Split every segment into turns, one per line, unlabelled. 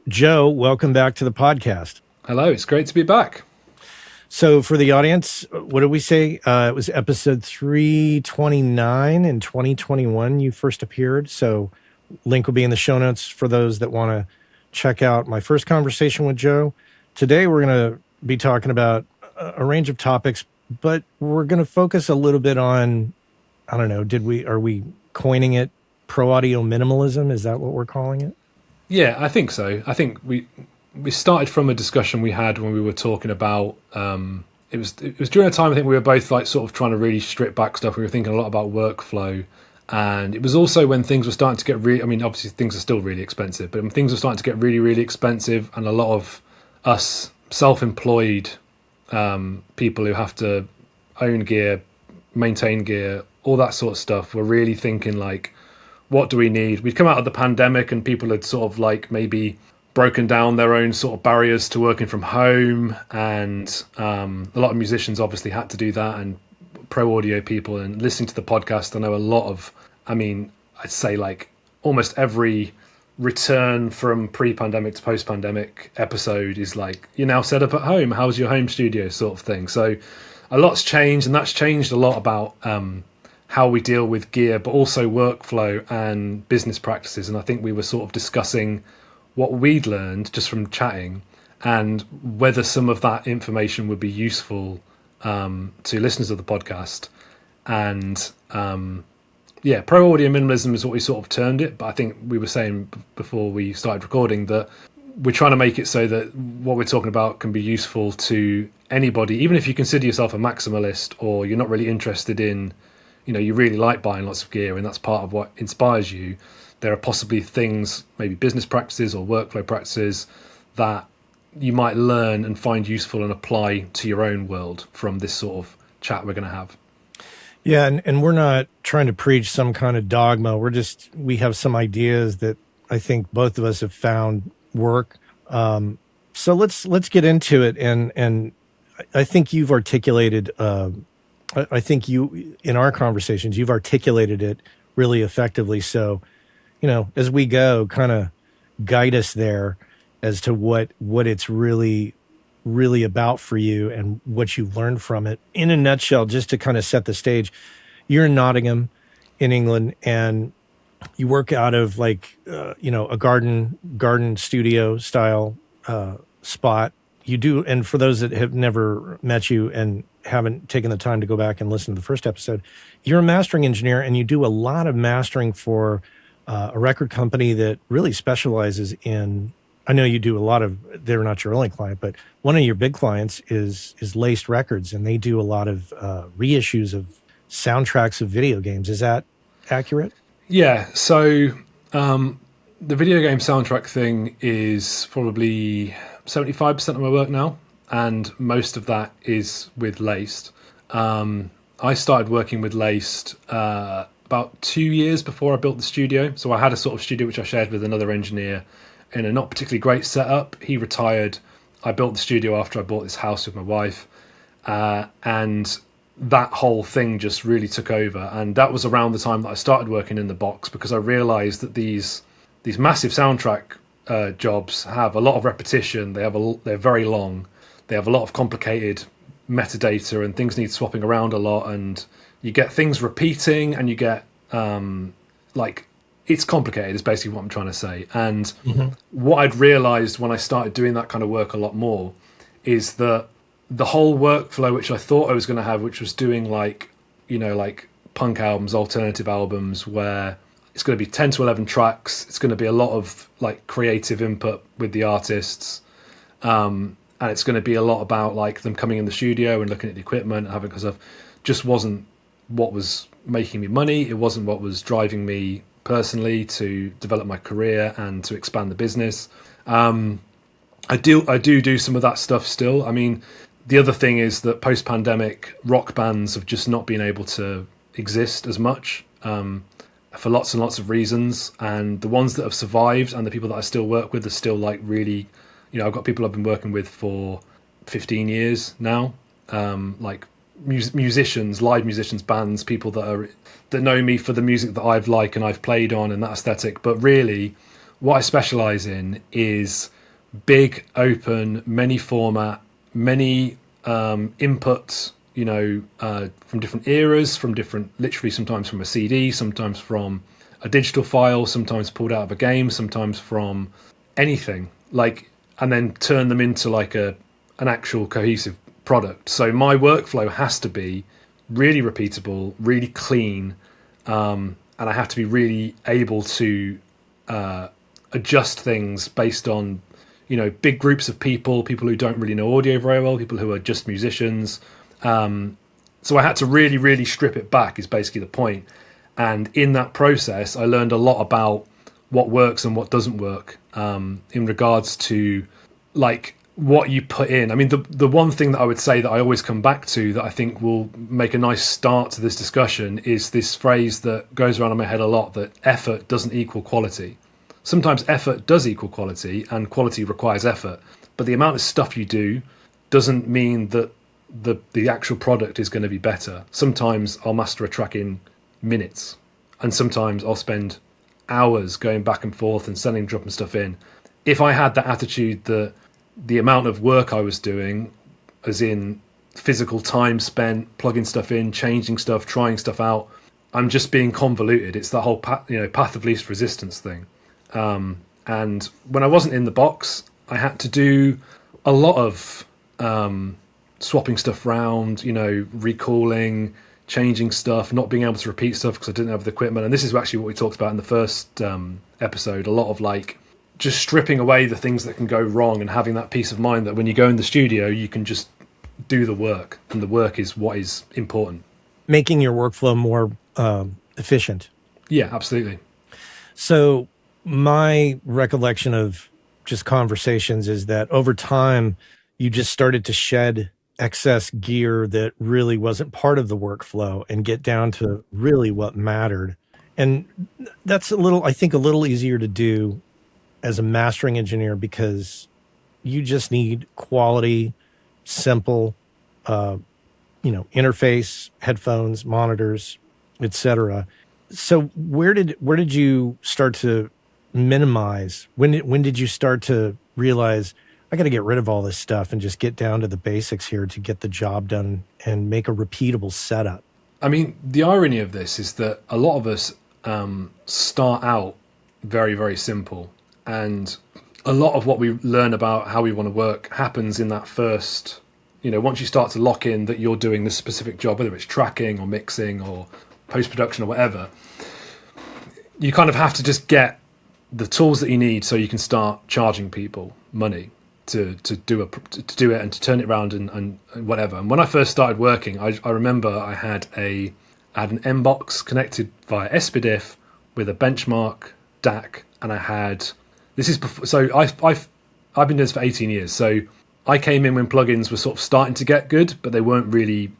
Joe, welcome back to the podcast.
Hello, it's great to be back.
So, for the audience, what did we say? It was episode 329 in 2021 you first appeared. So, link will be in the show notes for those that want to check out my first conversation with Joe. Today, we're going to be talking about a range of topics, but we're going to focus a little bit on, I don't know, are we coining it Pro Audio Minimalism? Is that what we're calling it?
Yeah, I think so. I think we started from a discussion we had when we were talking about it was during a time I think we were both like sort of trying to really strip back stuff. We were thinking a lot about workflow, and it was also when things were starting to get really, I mean, obviously things are still really expensive, but when things were starting to get really, really expensive, and a lot of us self-employed people who have to own gear, maintain gear, all that sort of stuff, were really thinking like, what do we need? We'd come out of the pandemic and people had sort of like maybe broken down their own sort of barriers to working from home, and a lot of musicians obviously had to do that, and pro audio people, and listening to the podcast, I know a lot of, I mean, I'd say like almost every return from pre-pandemic to post-pandemic episode is like, you're now set up at home, how's your home studio sort of thing. So a lot's changed, and that's changed a lot about how we deal with gear, but also workflow and business practices. And I think we were sort of discussing what we'd learned just from chatting, and whether some of that information would be useful to listeners of the podcast. And yeah, Pro Audio Minimalism is what we sort of termed it. But I think we were saying before we started recording that we're trying to make it so that what we're talking about can be useful to anybody, even if you consider yourself a maximalist, or you're not really interested in, you know, you really like buying lots of gear and that's part of what inspires you. There are possibly things, maybe business practices or workflow practices, that you might learn and find useful and apply to your own world from this sort of chat we're going to have.
Yeah, and we're not trying to preach some kind of dogma. We have some ideas that I think both of us have found work. So let's get into it. And I think you've articulated, I think you, in our conversations, you've articulated it really effectively. So, you know, as we go, kind of guide us there as to what it's really about for you and what you've learned from it. In a nutshell, just to kind of set the stage, you're in Nottingham in England, and you work out of like, you know, a garden studio style spot. You do. And for those that have never met you and haven't taken the time to go back and listen to the first episode, you're a mastering engineer, and you do a lot of mastering for a record company that really specializes in, I know you do a lot of, they're not your only client, but one of your big clients is Laced Records, and they do a lot of reissues of soundtracks of video games. Is that accurate?
Yeah. So the video game soundtrack thing is probably 75% of my work now, and most of that is with Laced. I started working with Laced about 2 years before I built the studio. So I had a sort of studio which I shared with another engineer in a not particularly great setup. He retired. I built the studio after I bought this house with my wife, and that whole thing just really took over. And that was around the time that I started working in the box, because I realized that these massive soundtrack jobs have a lot of repetition. They're very long. They have a lot of complicated metadata, and things need swapping around a lot, and you get things repeating, and you get like, it's complicated is basically what I'm trying to say. And what I'd realized when I started doing that kind of work a lot more is that the whole workflow which I thought I was going to have, which was doing like, you know, like punk albums, alternative albums, where it's going to be 10 to 11 tracks. It's going to be a lot of like creative input with the artists. And it's going to be a lot about like them coming in the studio and looking at the equipment and having, because of, just wasn't what was making me money. It wasn't what was driving me personally to develop my career and to expand the business. I do some of that stuff still. I mean, the other thing is that post-pandemic rock bands have just not been able to exist as much for lots and lots of reasons. And the ones that have survived and the people that I still work with are still like really, you know, I've got people I've been working with for 15 years now, like musicians, live musicians, bands, people that know me for the music that I've liked and I've played on and that aesthetic. But really, what I specialize in is big, open, many format, many inputs, from different eras, from different, literally sometimes from a CD, sometimes from a digital file, sometimes pulled out of a game, sometimes from anything, and then turn them into like an actual cohesive product. So my workflow has to be really repeatable, really clean, and I have to be really able to adjust things based on, big groups of people who don't really know audio very well, people who are just musicians. So I had to really, really strip it back is basically the point. And in that process, I learned a lot about what works and what doesn't work in regards to like what you put in. I mean, the one thing that I would say that I always come back to that I think will make a nice start to this discussion is this phrase that goes around in my head a lot, that effort doesn't equal quality. Sometimes effort does equal quality and quality requires effort, but the amount of stuff you do doesn't mean that the actual product is going to be better. Sometimes I'll master a track in minutes, and sometimes I'll spend hours going back and forth and sending, dropping stuff in. If I had that attitude that the amount of work I was doing, as in physical time spent plugging stuff in, changing stuff, trying stuff out, I'm just being convoluted. It's that whole path of least resistance thing. And when I wasn't in the box, I had to do a lot of swapping stuff around, recalling, changing stuff, not being able to repeat stuff because I didn't have the equipment. And this is actually what we talked about in the first episode, a lot of like just stripping away the things that can go wrong and having that peace of mind that when you go in the studio, you can just do the work, and the work is what is important.
Making your workflow more efficient.
Yeah, absolutely.
So my recollection of just conversations is that over time, you just started to shed excess gear that really wasn't part of the workflow and get down to really what mattered. And that's I think a little easier to do as a mastering engineer because you just need quality, simple, interface, headphones, monitors, etc. So where did you start to minimize? When did you start to realize I got to get rid of all this stuff and just get down to the basics here to get the job done and make a repeatable setup?
I mean, the irony of this is that a lot of us start out very, very simple. And a lot of what we learn about how we want to work happens in that first, once you start to lock in that you're doing this specific job, whether it's tracking or mixing or post-production or whatever, you kind of have to just get the tools that you need so you can start charging people money to do it and to turn it around and whatever. And when I first started working, I remember I had an M box connected via SPDIF with a benchmark DAC, and I had so I've been doing this for 18 years. So I came in when plugins were sort of starting to get good, but they weren't really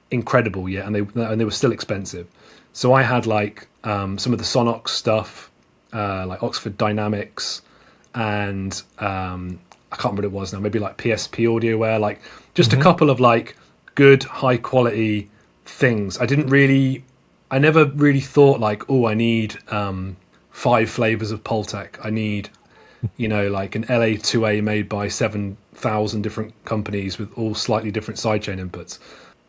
incredible yet, and they were still expensive. So I had like some of the Sonox stuff, like Oxford Dynamics, and I can't remember what it was now, maybe like PSP Audioware, like just a couple of like good high quality things. I never really thought like, oh, I need 5 flavors of Pultec. I need, like an LA2A made by 7,000 different companies with all slightly different sidechain inputs.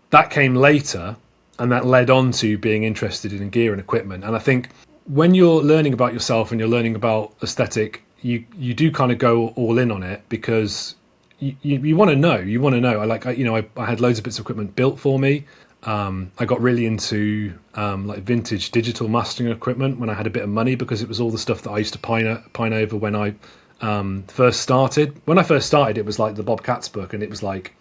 That came later, and that led on to being interested in gear and equipment. And I think when you're learning about yourself and you're learning about aesthetic, you do kind of go all in on it because you want to know. I had loads of bits of equipment built for me. I got really into like vintage digital mastering equipment when I had a bit of money, because it was all the stuff that I used to pine over when I first started. When I first started, it was like the Bob Katz book, and it was like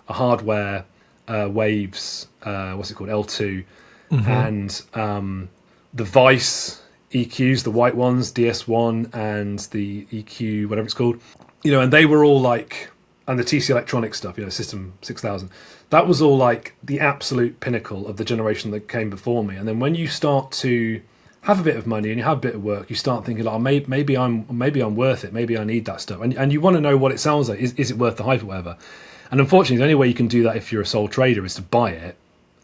a hardware Waves, what's it called, L2, and the Vice EQs, the white ones, DS1, and the EQ, whatever it's called, and they were all like, and the TC Electronic stuff, System 6000. That was all like the absolute pinnacle of the generation that came before me. And then when you start to have a bit of money and you have a bit of work, you start thinking, like, maybe I'm worth it. Maybe I need that stuff. And you want to know what it sounds like. Is it worth the hype or whatever? And unfortunately, the only way you can do that if you're a sole trader is to buy it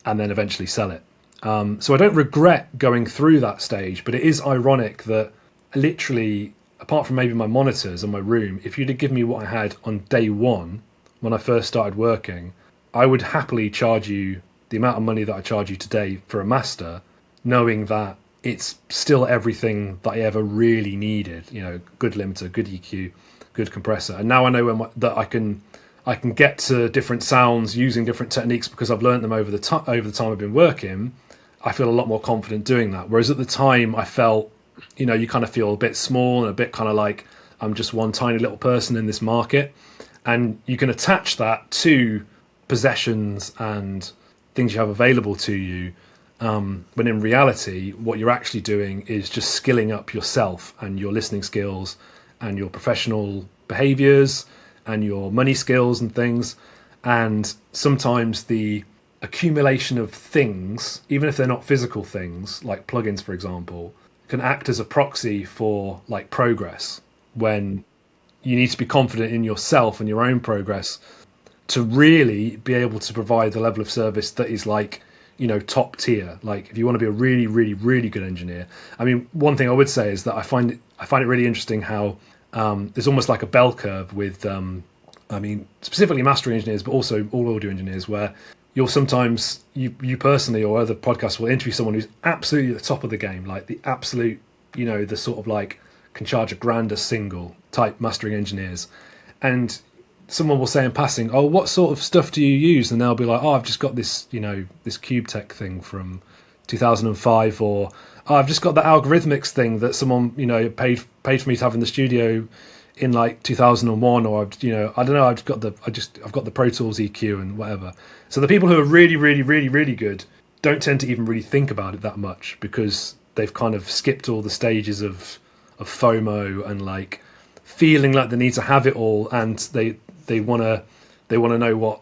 and then eventually sell it. So I don't regret going through that stage, but it is ironic that literally apart from maybe my monitors and my room, if you'd have given me what I had on day one when I first started working, I would happily charge you the amount of money that I charge you today for a master, knowing that it's still everything that I ever really needed. You know, good limiter, good EQ, good compressor. And now I know that I can get to different sounds using different techniques because I've learned them over the time I've been working. I feel a lot more confident doing that. Whereas at the time I felt, you know, you kind of feel a bit small and a bit kind of like I'm just one tiny little person in this market. And you can attach that to possessions and things you have available to you. When in reality, what you're actually doing is just skilling up yourself and your listening skills and your professional behaviors and your money skills and things. And sometimes the accumulation of things, even if they're not physical things, like plugins, for example, can act as a proxy for like progress, when you need to be confident in yourself and your own progress to really be able to provide the level of service that is like, you know, top tier. Like if you want to be a really, really, really good engineer. I mean, one thing I would say is that I find it really interesting how there's almost like a bell curve with, I mean, specifically mastering engineers, but also all audio engineers, where you'll sometimes, you personally or other podcasts will interview someone who's absolutely at the top of the game, like the absolute, you know, the sort of like can charge $1,000 a single type mastering engineers. And someone will say in passing, oh, what sort of stuff do you use? And they'll be like, oh, I've just got this, you know, this Cube Tech thing from 2005, or oh, I've just got that algorithmics thing that someone, you know, paid for me to have in the studio in like 2001, or I've, you know, I don't know, I've got the Pro Tools EQ and whatever. So the people who are really, really, really, really good don't tend to even really think about it that much, because they've kind of skipped all the stages of FOMO and like feeling like they need to have it all, and they want to know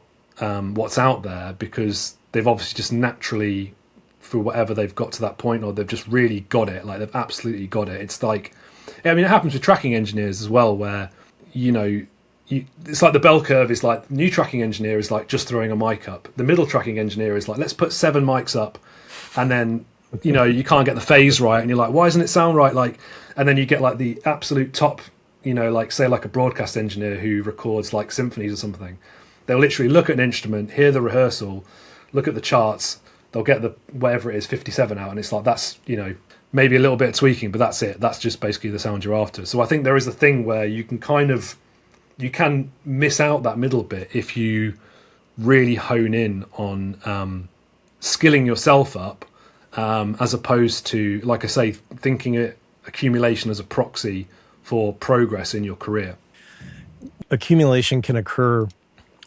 what's out there, because they've obviously just naturally, for whatever they've got to that point, or they've just really got it, like they've absolutely got it. It's like, I mean, it happens with tracking engineers as well, where, you know, it's like the bell curve is like, new tracking engineer is like just throwing a mic up. The middle tracking engineer is like, let's put 7 mics up, and then, you know, you can't get the phase right, and you're like, why doesn't it sound right? Like, and then you get like the absolute top, you know, like say like a broadcast engineer who records like symphonies or something. They'll literally look at an instrument, hear the rehearsal, look at the charts, they'll get the whatever it is 57 out, and it's like, that's, you know, maybe a little bit of tweaking, but that's it. That's just basically the sound you're after. So I think there is a thing where you can miss out that middle bit if you really hone in on skilling yourself up, as opposed to, like I say, thinking it accumulation as a proxy for progress in your career.
Accumulation can occur,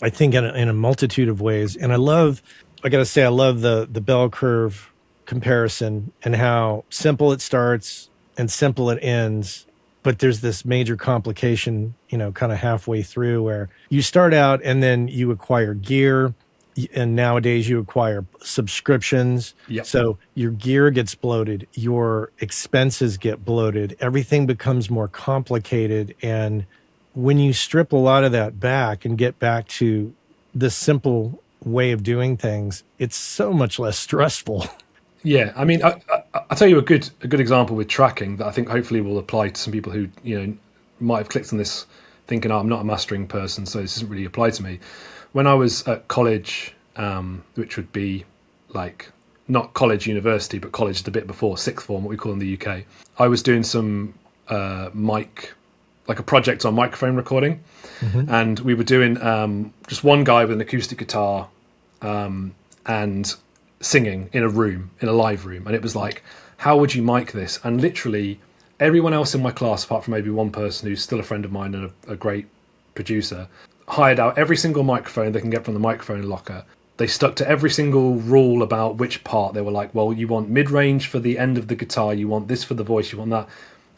I think, in a multitude of ways. And I love the bell curve comparison, and how simple it starts and simple it ends. But there's this major complication, you know, kind of halfway through, where you start out and then you acquire gear, and nowadays you acquire subscriptions.
Yep.
So your gear gets bloated, your expenses get bloated, everything becomes more complicated. And when you strip a lot of that back and get back to the simple way of doing things, it's so much less stressful.
Yeah, I mean, I'll tell you a good example with tracking that I think hopefully will apply to some people who, you know, might have clicked on this thinking, oh, I'm not a mastering person, so this doesn't really apply to me. When I was at college, which would be like not college, university, but college the bit before, sixth form, what we call in the UK, I was doing some like a project on microphone recording. Mm-hmm. And we were doing just one guy with an acoustic guitar and singing in a live room. And it was like, how would you mic this? And literally everyone else in my class, apart from maybe one person who's still a friend of mine and a great producer, hired out every single microphone they can get from the microphone locker. They stuck to every single rule about which part. They were like, well, you want mid-range for the end of the guitar, you want this for the voice, you want that.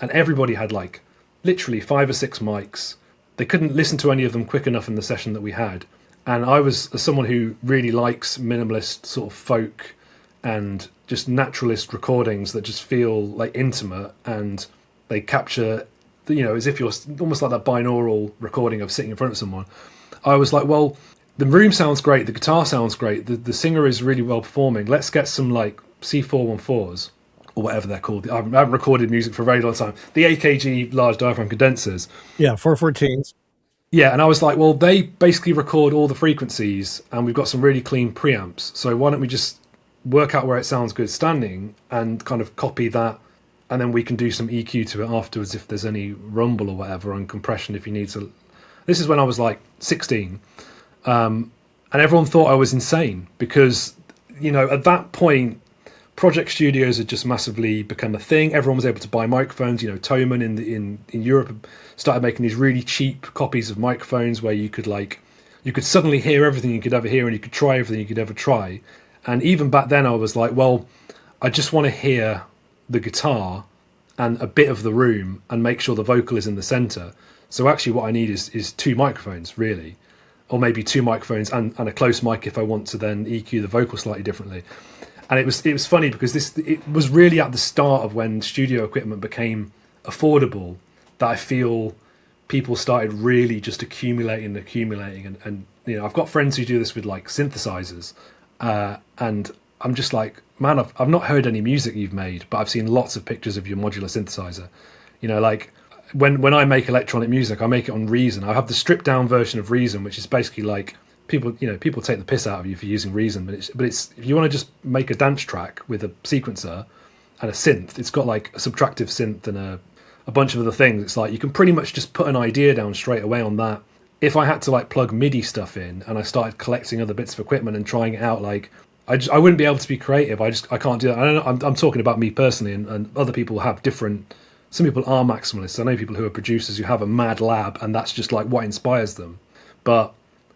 And everybody had like literally 5 or 6 mics. They couldn't listen to any of them quick enough in the session that we had. And I was someone who really likes minimalist sort of folk and just naturalist recordings that just feel like intimate, and they capture, you know, as if you're almost like that binaural recording of sitting in front of someone. I was like, well, the room sounds great, the guitar sounds great, the singer is really well performing. Let's get some like C414s or whatever they're called. I haven't recorded music for a very long time. The AKG large diaphragm condensers.
Yeah, 414s.
Yeah, and I was like, well, they basically record all the frequencies, and we've got some really clean preamps. So why don't we just work out where it sounds good standing and kind of copy that, and then we can do some EQ to it afterwards if there's any rumble or whatever, and compression if you need to. This is when I was like 16, and everyone thought I was insane because, you know, at that point, project studios had just massively become a thing. Everyone was able to buy microphones. You know, Thomann in Europe started making these really cheap copies of microphones where you could suddenly hear everything you could ever hear, and you could try everything you could ever try. And even back then I was like, well, I just want to hear the guitar and a bit of the room and make sure the vocal is in the center. So actually what I need is two microphones, really, or maybe two microphones and a close mic if I want to then EQ the vocal slightly differently. And it was funny because it was really at the start of when studio equipment became affordable that I feel people started really just accumulating. And you know, I've got friends who do this with like synthesizers, and I'm just like, man, I've not heard any music you've made, but I've seen lots of pictures of your modular synthesizer. You know, like when I make electronic music, I make it on Reason. I have the stripped down version of Reason, which is basically like, people take the piss out of you for using Reason, but it's if you want to just make a dance track with a sequencer and a synth, it's got like a subtractive synth and a bunch of other things. It's like you can pretty much just put an idea down straight away on that. If I had to like plug MIDI stuff in and I started collecting other bits of equipment and trying it out, like I wouldn't be able to be creative. I can't do that. I don't know, I'm talking about me personally, and other people have different. Some people are maximalists. I know people who are producers who have a mad lab, and that's just like what inspires them. But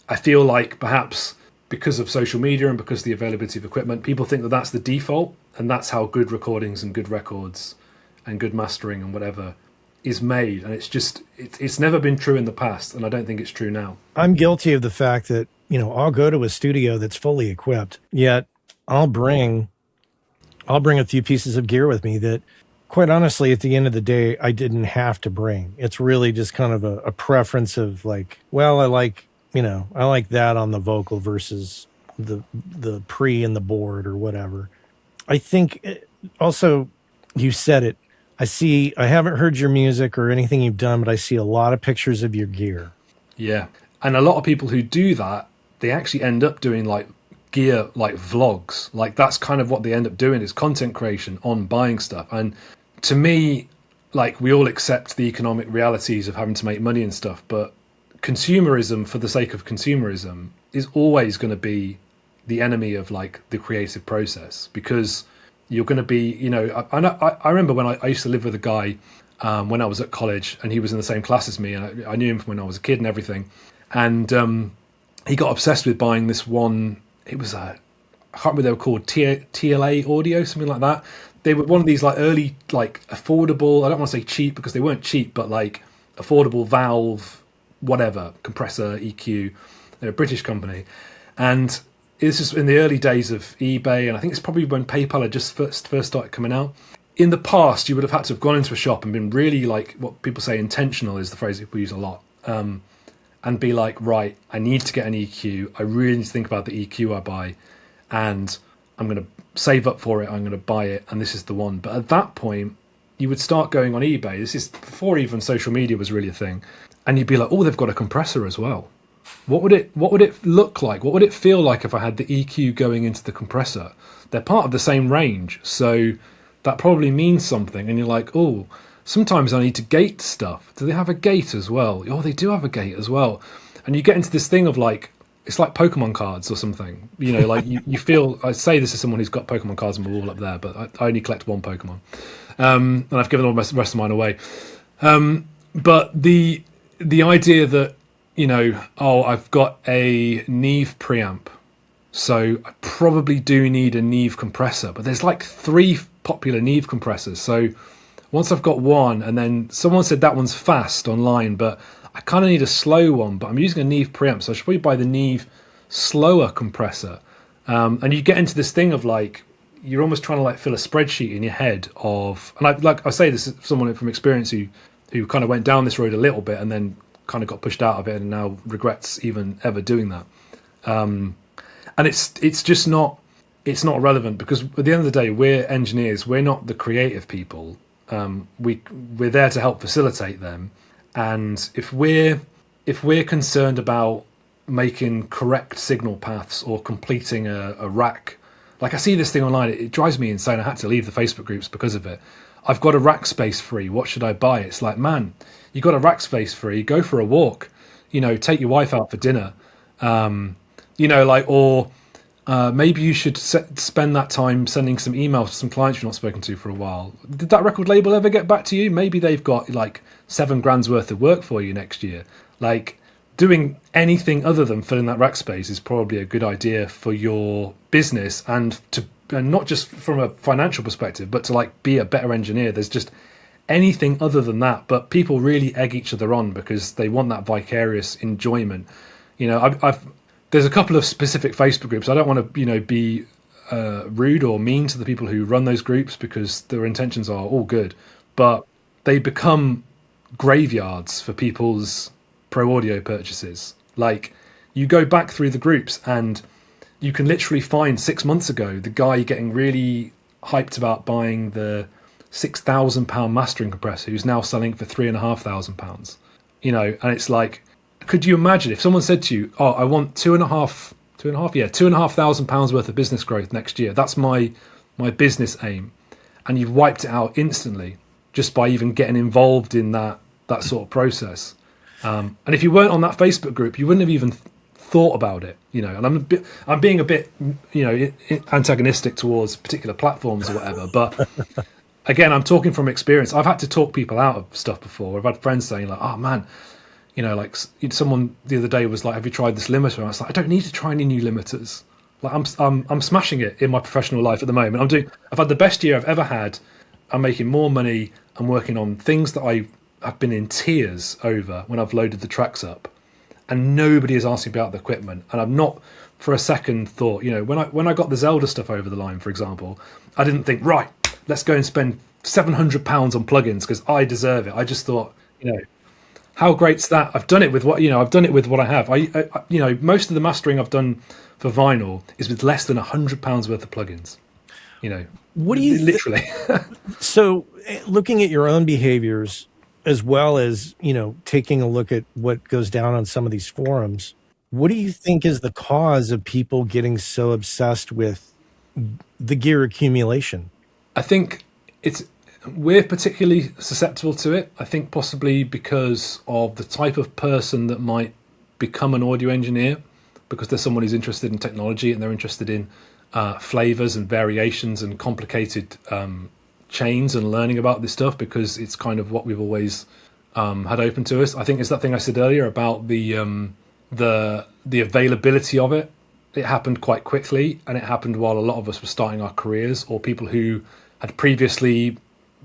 I feel like perhaps because of social media and because of the availability of equipment, people think that that's the default, and that's how good recordings and good records and good mastering and whatever is made. And it's never been true in the past, and I don't think it's true now.
I'm guilty of the fact that, you know, I'll go to a studio that's fully equipped, yet I'll bring a few pieces of gear with me that, quite honestly, at the end of the day, I didn't have to bring. It's really just kind of a preference of like, well, I like that on the vocal versus the pre and the board or whatever. I think also, you said it, I haven't heard your music or anything you've done, but I see a lot of pictures of your gear.
Yeah. And a lot of people who do that, they actually end up doing like gear, like vlogs. Like that's kind of what they end up doing, is content creation on buying stuff. And to me, like, we all accept the economic realities of having to make money and stuff, but consumerism for the sake of consumerism is always going to be the enemy of like the creative process, because you're going to be, you know, I remember when I used to live with a guy when I was at college, and he was in the same class as me, and I knew him from when I was a kid and everything. And he got obsessed with buying this one. It was I can't remember what they were called, TLA Audio, something like that. They were one of these like early, like affordable, I don't want to say cheap because they weren't cheap, but like affordable valve, whatever, compressor, EQ. They're a British company. And this is in the early days of eBay, and I think it's probably when PayPal had just first started coming out. In the past, you would have had to have gone into a shop and been really, like, what people say intentional is the phrase that we use a lot, and be like, right, I need to get an EQ. I really need to think about the EQ I buy, and I'm going to save up for it. I'm going to buy it, and this is the one. But at that point, you would start going on eBay. This is before even social media was really a thing. And you'd be like, oh, they've got a compressor as well. What would it look like? What would it feel like if I had the EQ going into the compressor? They're part of the same range, so that probably means something. And you're like, oh, sometimes I need to gate stuff. Do they have a gate as well? Oh, they do have a gate as well. And you get into this thing of like, it's like Pokemon cards or something. You know, like you feel, I say this as someone who's got Pokemon cards on my wall up there, but I only collect one Pokemon. And I've given all the rest of mine away. But the idea that, you know, oh, I've got a Neve preamp, so I probably do need a Neve compressor, but there's like 3 popular Neve compressors. So once I've got one, and then someone said that one's fast online, but I kind of need a slow one, but I'm using a Neve preamp, so I should probably buy the Neve slower compressor. And you get into this thing of like, you're almost trying to like fill a spreadsheet in your head of, and I say this as someone from experience who kind of went down this road a little bit and then kind of got pushed out of it and now regrets even ever doing that. And it's just not it's not relevant, because at the end of the day, we're engineers. We're not the creative people. We're there to help facilitate them. And if we're concerned about making correct signal paths or completing a rack, like I see this thing online, it drives me insane. I had to leave the Facebook groups because of it. I've got a rack space free. What should I buy? It's like, man, you got a rack space free. Go for a walk. Take your wife out for dinner. Maybe you should spend that time sending some emails to some clients you've not spoken to for a while. Did that record label ever get back to you? Maybe they've got like $7,000 worth of work for you next year. Like, doing anything other than filling that rack space is probably a good idea for your business, and not just from a financial perspective, but to like be a better engineer. There's just anything other than that, but people really egg each other on because they want that vicarious enjoyment. There's a couple of specific Facebook groups. I don't want to, be rude or mean to the people who run those groups, because their intentions are all good, but they become graveyards for people's Pro Audio purchases. Like, you go back through the groups and you can literally find 6 months ago the guy getting really hyped about buying the £6,000 mastering compressor who's now selling for £3,500. And it's like, could you imagine if someone said to you, "Oh, I want £2,500 worth of business growth next year. That's my business aim," and you've wiped it out instantly just by even getting involved in that sort of process. And if you weren't on that Facebook group, you wouldn't have even thought about it. And I'm being a bit, antagonistic towards particular platforms or whatever. But again, I'm talking from experience. I've had to talk people out of stuff before. I've had friends saying like, "Oh man." Like someone the other day was like, "Have you tried this limiter?" And I was like, "I don't need to try any new limiters. Like I'm smashing it in my professional life at the moment. I've had the best year I've ever had. I'm making more money. I'm working on things that I've been in tears over when I've loaded the tracks up, and nobody is asking about the equipment. And I've not for a second thought, when I got the Zelda stuff over the line, for example, I didn't think, right, let's go and spend £700 on plugins because I deserve it. I just thought, how great's that? I've done it with what I have. I most of the mastering I've done for vinyl is with less than £100 worth of plugins.
What do you
literally?
So, looking at your own behaviors, as well as taking a look at what goes down on some of these forums, what do you think is the cause of people getting so obsessed with the gear accumulation?
I think we're particularly susceptible to it. I think possibly because of the type of person that might become an audio engineer, because there's someone who's interested in technology and they're interested in flavors and variations and complicated chains and learning about this stuff, because it's kind of what we've always had open to us. I think it's that thing I said earlier about the availability of it. It happened quite quickly, and it happened while a lot of us were starting our careers, or people who had previously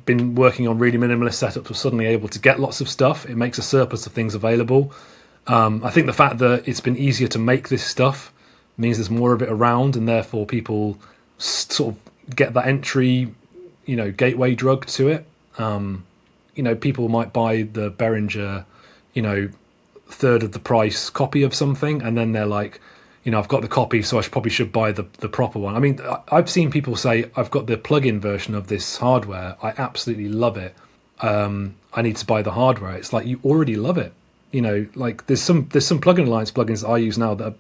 been working on really minimalist setups were suddenly able to get lots of stuff. It makes a surplus of things available. I think the fact that it's been easier to make this stuff means there's more of it around, and therefore people sort of get that entry, gateway drug to it. People might buy the Behringer, third of the price copy of something, and then they're like, I've got the copy, so I probably should buy the proper one. I mean, I've seen people say, I've got the plug-in version of this hardware. I absolutely love it. I need to buy the hardware. It's like, you already love it. Like there's some Plugin Alliance plugins that I use now that are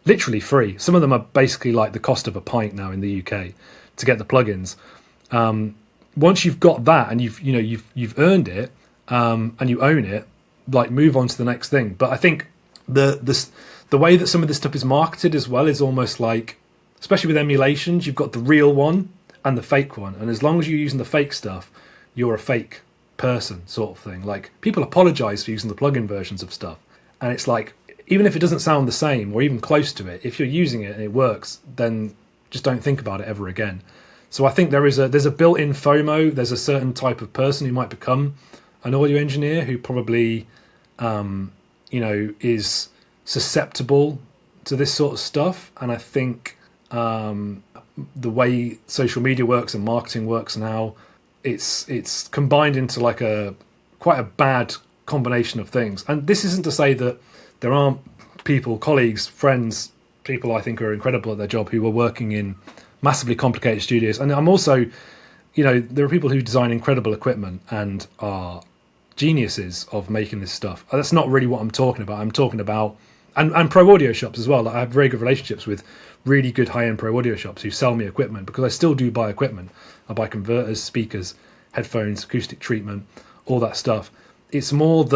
literally free. Some of them are basically like the cost of a pint now in the UK to get the plugins. Once you've got that and you've earned it, and you own it, like, move on to the next thing. But I think the way that some of this stuff is marketed as well is almost like, especially with emulations, you've got the real one and the fake one. And as long as you're using the fake stuff, you're a fake person, sort of thing. Like, people apologize for using the plugin versions of stuff. And it's like, even if it doesn't sound the same or even close to it, if you're using it and it works, then just don't think about it ever again. So I think there's a built-in FOMO. There's a certain type of person who might become an audio engineer who probably, is susceptible to this sort of stuff. And I think the way social media works and marketing works now, it's combined into like quite a bad combination of things. And this isn't to say that there aren't people, colleagues, friends, people I think are incredible at their job who are working in massively complicated studios. And I'm also, there are people who design incredible equipment and are geniuses of making this stuff. That's not really what I'm talking about. I'm talking about, and pro audio shops as well. I have very good relationships with really good high-end pro audio shops who sell me equipment, because I still do buy equipment. I buy converters, speakers, headphones, acoustic treatment, all that stuff. It's more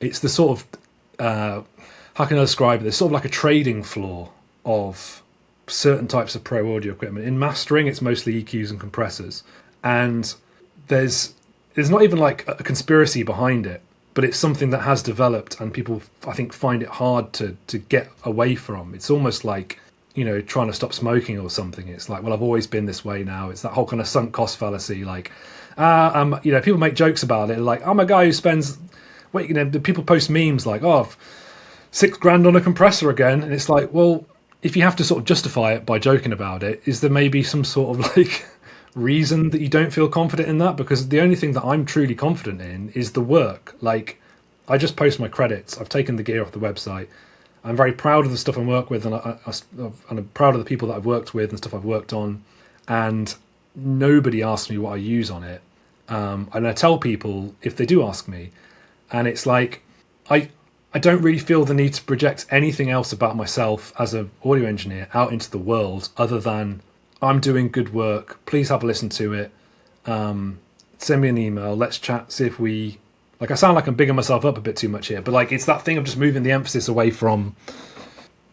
it's the sort of, how can I describe it? It's sort of like a trading floor of certain types of pro audio equipment. In mastering, it's mostly EQs and compressors. And there's not even like a conspiracy behind it, but it's something that has developed, and people, I think, find it hard to get away from. It's almost like, trying to stop smoking or something. It's like, well, I've always been this way now. It's that whole kind of sunk cost fallacy. Like, people make jokes about it. Like, I'm a guy who spends, people post memes like, oh, $6,000 on a compressor again. And it's like, well, if you have to sort of justify it by joking about it, is there maybe some sort of like reason that you don't feel confident in that? Because the only thing that I'm truly confident in is the work. Like, I just post my credits. I've taken the gear off the website. I'm very proud of the stuff I work with, and I'm proud of the people that I've worked with and stuff I've worked on. And nobody asks me what I use on it. And I tell people if they do ask me, and it's like, I don't really feel the need to project anything else about myself as an audio engineer out into the world other than I'm doing good work. Please have a listen to it. Send me an email. Let's chat. See if we... Like, I sound like I'm bigging myself up a bit too much here, but like, it's that thing of just moving the emphasis away from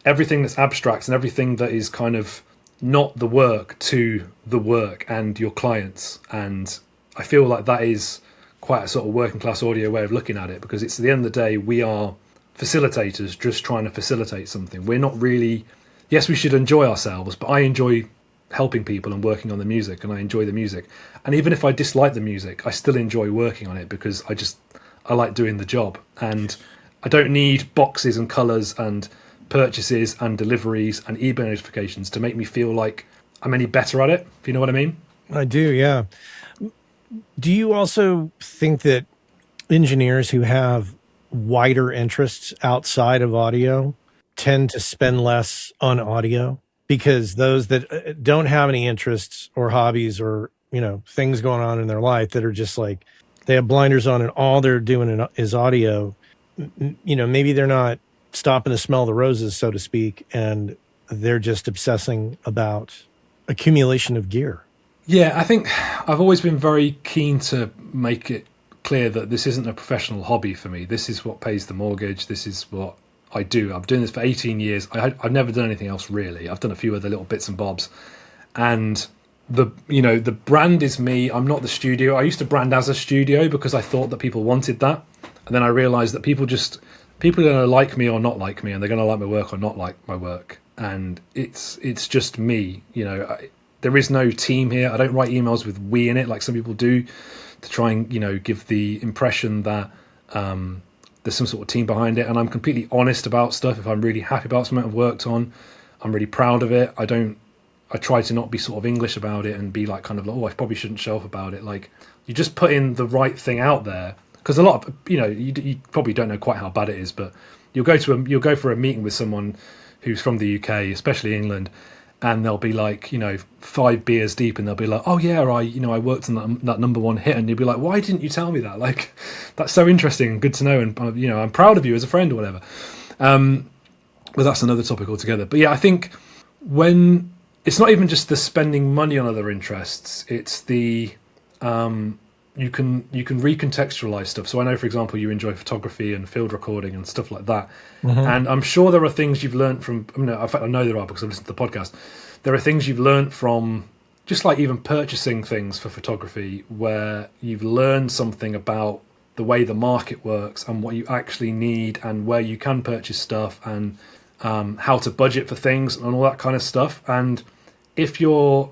everything that's abstract and everything that is kind of not the work to the work and your clients. And I feel like that is quite a sort of working class audio way of looking at it, because it's at the end of the day, we are facilitators just trying to facilitate something. We're not really... Yes, we should enjoy ourselves, but I enjoy helping people and working on the music, and I enjoy the music. And even if I dislike the music, I still enjoy working on it, because I like doing the job. And I don't need boxes and colours and purchases and deliveries and eBay notifications to make me feel like I'm any better at it, if you know what I mean.
I do, yeah. Do you also think that engineers who have wider interests outside of audio tend to spend less on audio? Because those that don't have any interests or hobbies or, things going on in their life that are just like, they have blinders on and all they're doing is audio, maybe they're not stopping to smell the roses, so to speak, and they're just obsessing about accumulation of gear.
Yeah, I think I've always been very keen to make it clear that this isn't a professional hobby for me. This is what pays the mortgage. This is what I do. I've been doing this for 18 years. I've never done anything else really. I've done a few other little bits and bobs, and the brand is me. I'm not the studio. I used to brand as a studio because I thought that people wanted that, and then I realized that people are going to like me or not like me, and they're going to like my work or not like my work, and it's just me. There is no team here. I don't write emails with we in it like some people do to try and give the impression that there's some sort of team behind it. And I'm completely honest about stuff. If I'm really happy about something I've worked on, I'm really proud of it. I try to not be sort of English about it and be like kind of like, oh, I probably shouldn't show off about it. Like, you just put in the right thing out there, because a lot of you probably don't know quite how bad it is, but you'll go for a meeting with someone who's from the UK, especially England, and they'll be like 5 beers deep, and they'll be like, oh yeah, I worked on that number one hit, and you'll be like, why didn't you tell me that? Like, that's so interesting and good to know, and I'm proud of you as a friend or whatever. But that's another topic altogether. But yeah, I think when it's not even just the spending money on other interests, it's the you can recontextualize stuff. So I know, for example, you enjoy photography and field recording and stuff like that. Mm-hmm. And I'm sure there are things you've learned from, in fact, I know there are because I've listened to the podcast. There are things you've learned from just like even purchasing things for photography, where you've learned something about the way the market works and what you actually need and where you can purchase stuff and how to budget for things and all that kind of stuff. And if you're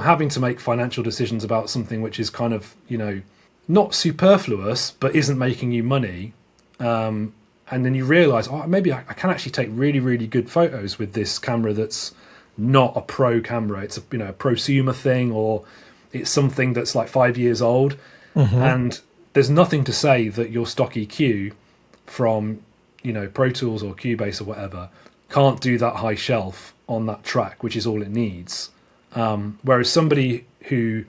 having to make financial decisions about something which is kind of, not superfluous, but isn't making you money, and then you realize, oh, maybe I can actually take really, really good photos with this camera that's not a pro camera. It's a prosumer thing, or it's something that's like 5 years old. Mm-hmm. And there's nothing to say that your stock EQ from, Pro Tools or Cubase or whatever can't do that high shelf on that track, which is all it needs. Whereas somebody who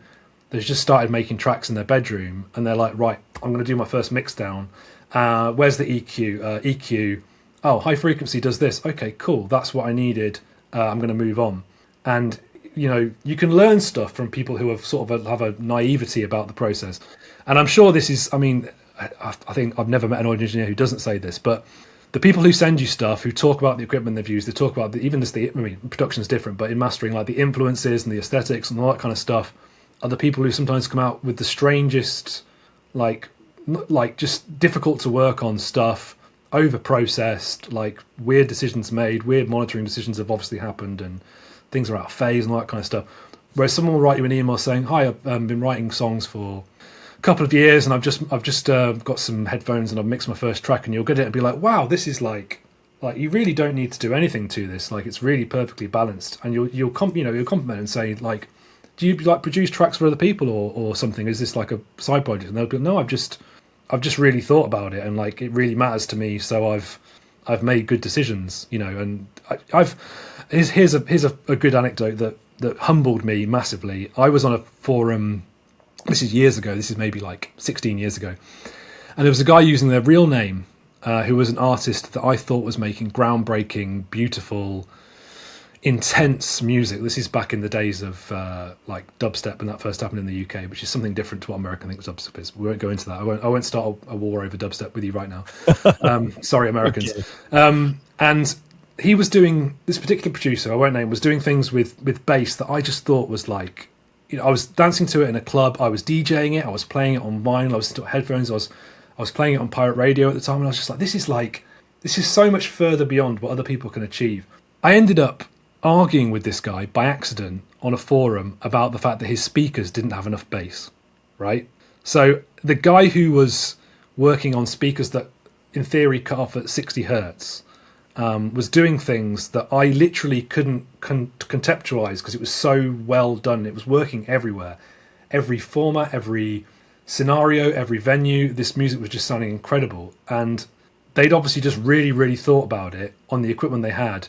has just started making tracks in their bedroom and they're like, right, I'm going to do my first mix down. Where's the EQ? EQ. Oh, high frequency does this. Okay, cool. That's what I needed. I'm going to move on. And you can learn stuff from people who have sort of have a naivety about the process. And I'm sure this is, I think I've never met an audio engineer who doesn't say this, but the people who send you stuff, who talk about the equipment they've used, they talk about production is different, but in mastering, like the influences and the aesthetics and all that kind of stuff, are the people who sometimes come out with the strangest, like just difficult to work on stuff, over processed, like weird decisions made, weird monitoring decisions have obviously happened, and things are out of phase and all that kind of stuff. Whereas someone will write you an email saying, "Hi, I've been writing songs for a couple of years, and I've just got some headphones and I've mixed my first track," and you'll get it and be like, "Wow, this is like you really don't need to do anything to this. Like it's really perfectly balanced." And you'll compliment and say like, "Do you like produce tracks for other people or something? Is this like a side project?" And they'll go, "No, I've just really thought about it, and like it really matters to me, so I've made good decisions, And here's a good anecdote that humbled me massively. I was on a forum. This is years ago. This is maybe like 16 years ago, and there was a guy using their real name who was an artist that I thought was making groundbreaking, beautiful, intense music. This is back in the days of like dubstep when that first happened in the UK, which is something different to what America thinks dubstep is. We won't go into that. I won't start a war over dubstep with you right now. Sorry, Americans. Okay. And he was doing, this particular producer, I won't name, was doing things with bass that I just thought was like, I was dancing to it in a club, I was DJing it, I was playing it on vinyl, I was listening to headphones, I was playing it on pirate radio at the time, and I was just like, this is so much further beyond what other people can achieve. I ended up arguing with this guy by accident on a forum about the fact that his speakers didn't have enough bass, right? So the guy who was working on speakers that in theory cut off at 60 hertz was doing things that I literally couldn't conceptualize because it was so well done. It was working everywhere, every format, every scenario, every venue. This music was just sounding incredible, and they'd obviously just really, really thought about it on the equipment they had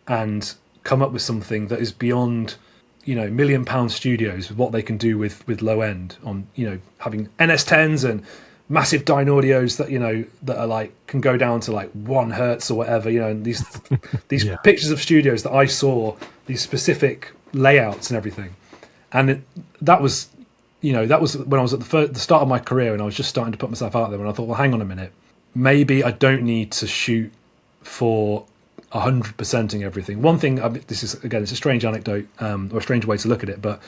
and come up with something that is beyond, £1 million studios with what they can do with low end on, having NS10s and massive Dynaudios that, that are like, can go down to like 1 hertz or whatever, and these yeah. Pictures of studios that I saw, these specific layouts and everything. And that was when I was at the start of my career and I was just starting to put myself out there, and I thought, well, hang on a minute, maybe I don't need to shoot for 100%ing everything. One thing, this is again, it's a strange anecdote or a strange way to look at it, but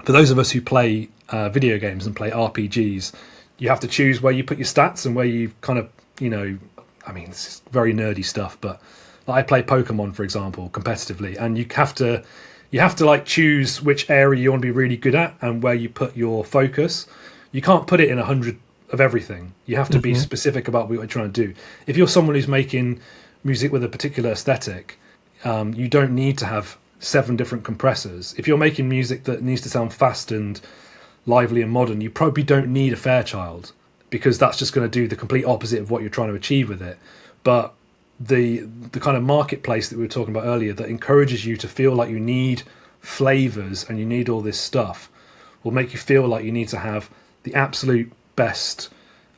for those of us who play video games and play RPGs, you have to choose where you put your stats and where you kind of, this is very nerdy stuff, but I play Pokemon, for example, competitively, and you have to like choose which area you want to be really good at and where you put your focus. You can't put it in 100 of everything. You have to be specific about what you're trying to do. If you're someone who's making music with a particular aesthetic, you don't need to have 7 different compressors. If you're making music that needs to sound fast and lively and modern, you probably don't need a Fairchild, because that's just going to do the complete opposite of what you're trying to achieve with it. But the kind of marketplace that we were talking about earlier that encourages you to feel like you need flavors and you need all this stuff will make you feel like you need to have the absolute best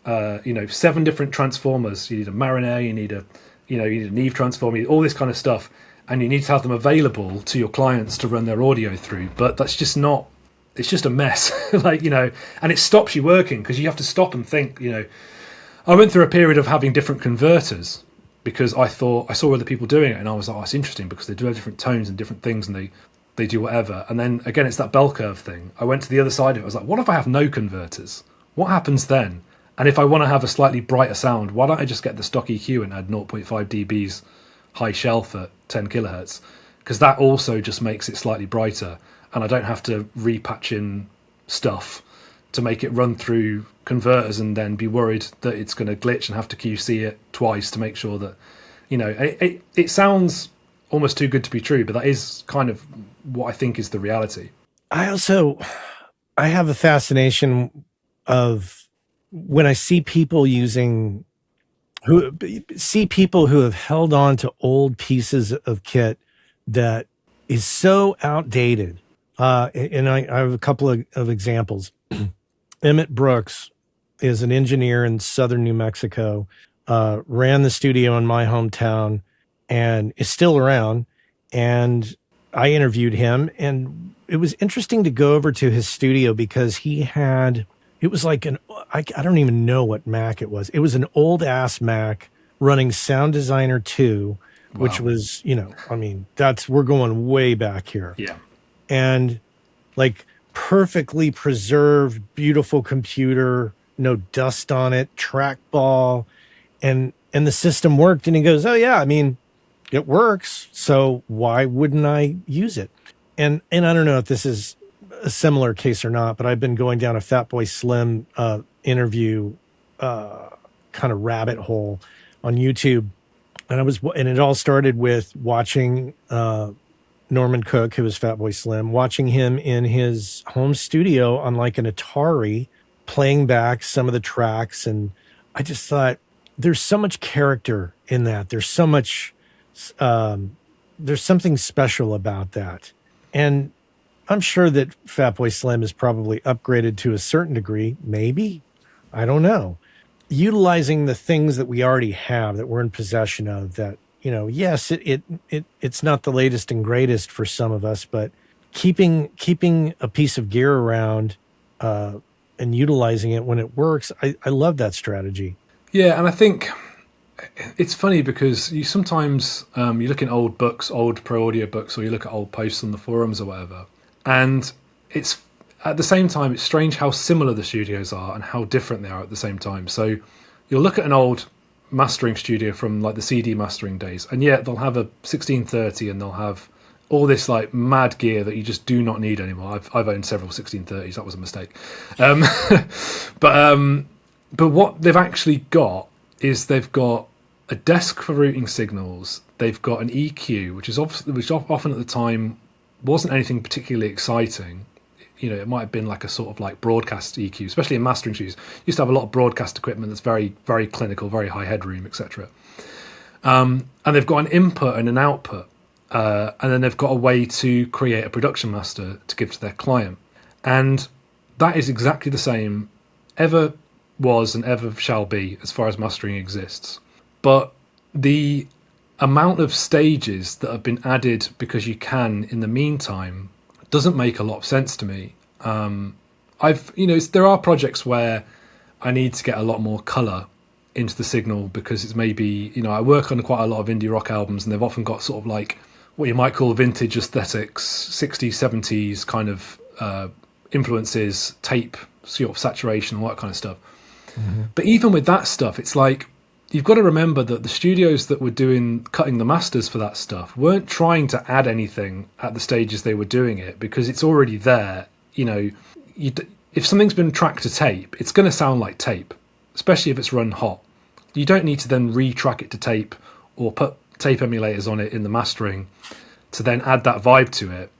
7 different transformers. You need a Mariner, you need a Neve transformer, you need all this kind of stuff, and you need to have them available to your clients to run their audio through. But that's just not, it's just a mess. And it stops you working because you have to stop and think. I went through a period of having different converters because I thought I saw other people doing it, and I was like, oh, it's interesting because they do have different tones and different things, and they do whatever. And then again, it's that bell curve thing. I went to the other side of it. I was like, what if I have no converters? What happens then? And if I want to have a slightly brighter sound, why don't I just get the stock EQ and add 0.5 dBs high shelf at 10 kilohertz? Because that also just makes it slightly brighter, and I don't have to repatch in stuff to make it run through converters and then be worried that it's going to glitch and have to QC it twice to make sure that, it sounds almost too good to be true, but that is kind of what I think is the reality.
I have a fascination of when I see people who have held on to old pieces of kit that is so outdated And I have a couple of examples. Emmett Brooks is an engineer in southern New Mexico, ran the studio in my hometown and is still around. And I interviewed him, and it was interesting to go over to his studio because it was like I don't even know what Mac it was. It was an old ass Mac running Sound Designer 2, which
Wow.
was, I mean, we're going way back here.
Yeah.
And like perfectly preserved, beautiful computer, no dust on it, trackball, and the system worked. And he goes, "Oh yeah, I mean, it works. So why wouldn't I use it?" And I don't know if this is a similar case or not, but I've been going down a Fatboy Slim interview kind of rabbit hole on YouTube, and it all started with watching Norman Cook, who was Fatboy Slim, watching him in his home studio on like an Atari, playing back some of the tracks. And I just thought, there's so much character in that. There's so much, there's something special about that. And I'm sure that Fatboy Slim is probably upgraded to a certain degree, maybe. I don't know. Utilizing the things that we already have, that we're in possession of, that, yes, it's not the latest and greatest for some of us, but keeping a piece of gear around and utilizing it when it works, I love that strategy.
Yeah, and I think it's funny because you sometimes you look in old books, old Pro Audio books, or you look at old posts on the forums or whatever, and it's at the same time, it's strange how similar the studios are and how different they are at the same time. So you'll look at an old mastering studio from like the CD mastering days, and yet they'll have a 1630 and they'll have all this like mad gear that you just do not need anymore. I've owned several 1630s. That was a mistake. But what they've actually got is they've got a desk for routing signals. They've got an EQ, which often at the time wasn't anything particularly exciting. It might have been like a sort of like broadcast EQ, especially in mastering studios. Used to have a lot of broadcast equipment that's very, very clinical, very high headroom, etc. And they've got an input and an output, and then they've got a way to create a production master to give to their client. And that is exactly the same, ever was and ever shall be, as far as mastering exists. But the amount of stages that have been added because you can in the meantime doesn't make a lot of sense to me. There are projects where I need to get a lot more color into the signal because it's maybe, I work on quite a lot of indie rock albums, and they've often got sort of like what you might call vintage aesthetics, 60s, 70s kind of influences, tape, sort of saturation, all that kind of stuff. Mm-hmm. But even with that stuff, it's like, you've got to remember that the studios that were cutting the masters for that stuff weren't trying to add anything at the stages they were doing it, because it's already there. If something's been tracked to tape, it's going to sound like tape, especially if it's run hot. You don't need to then retrack it to tape or put tape emulators on it in the mastering to then add that vibe to it.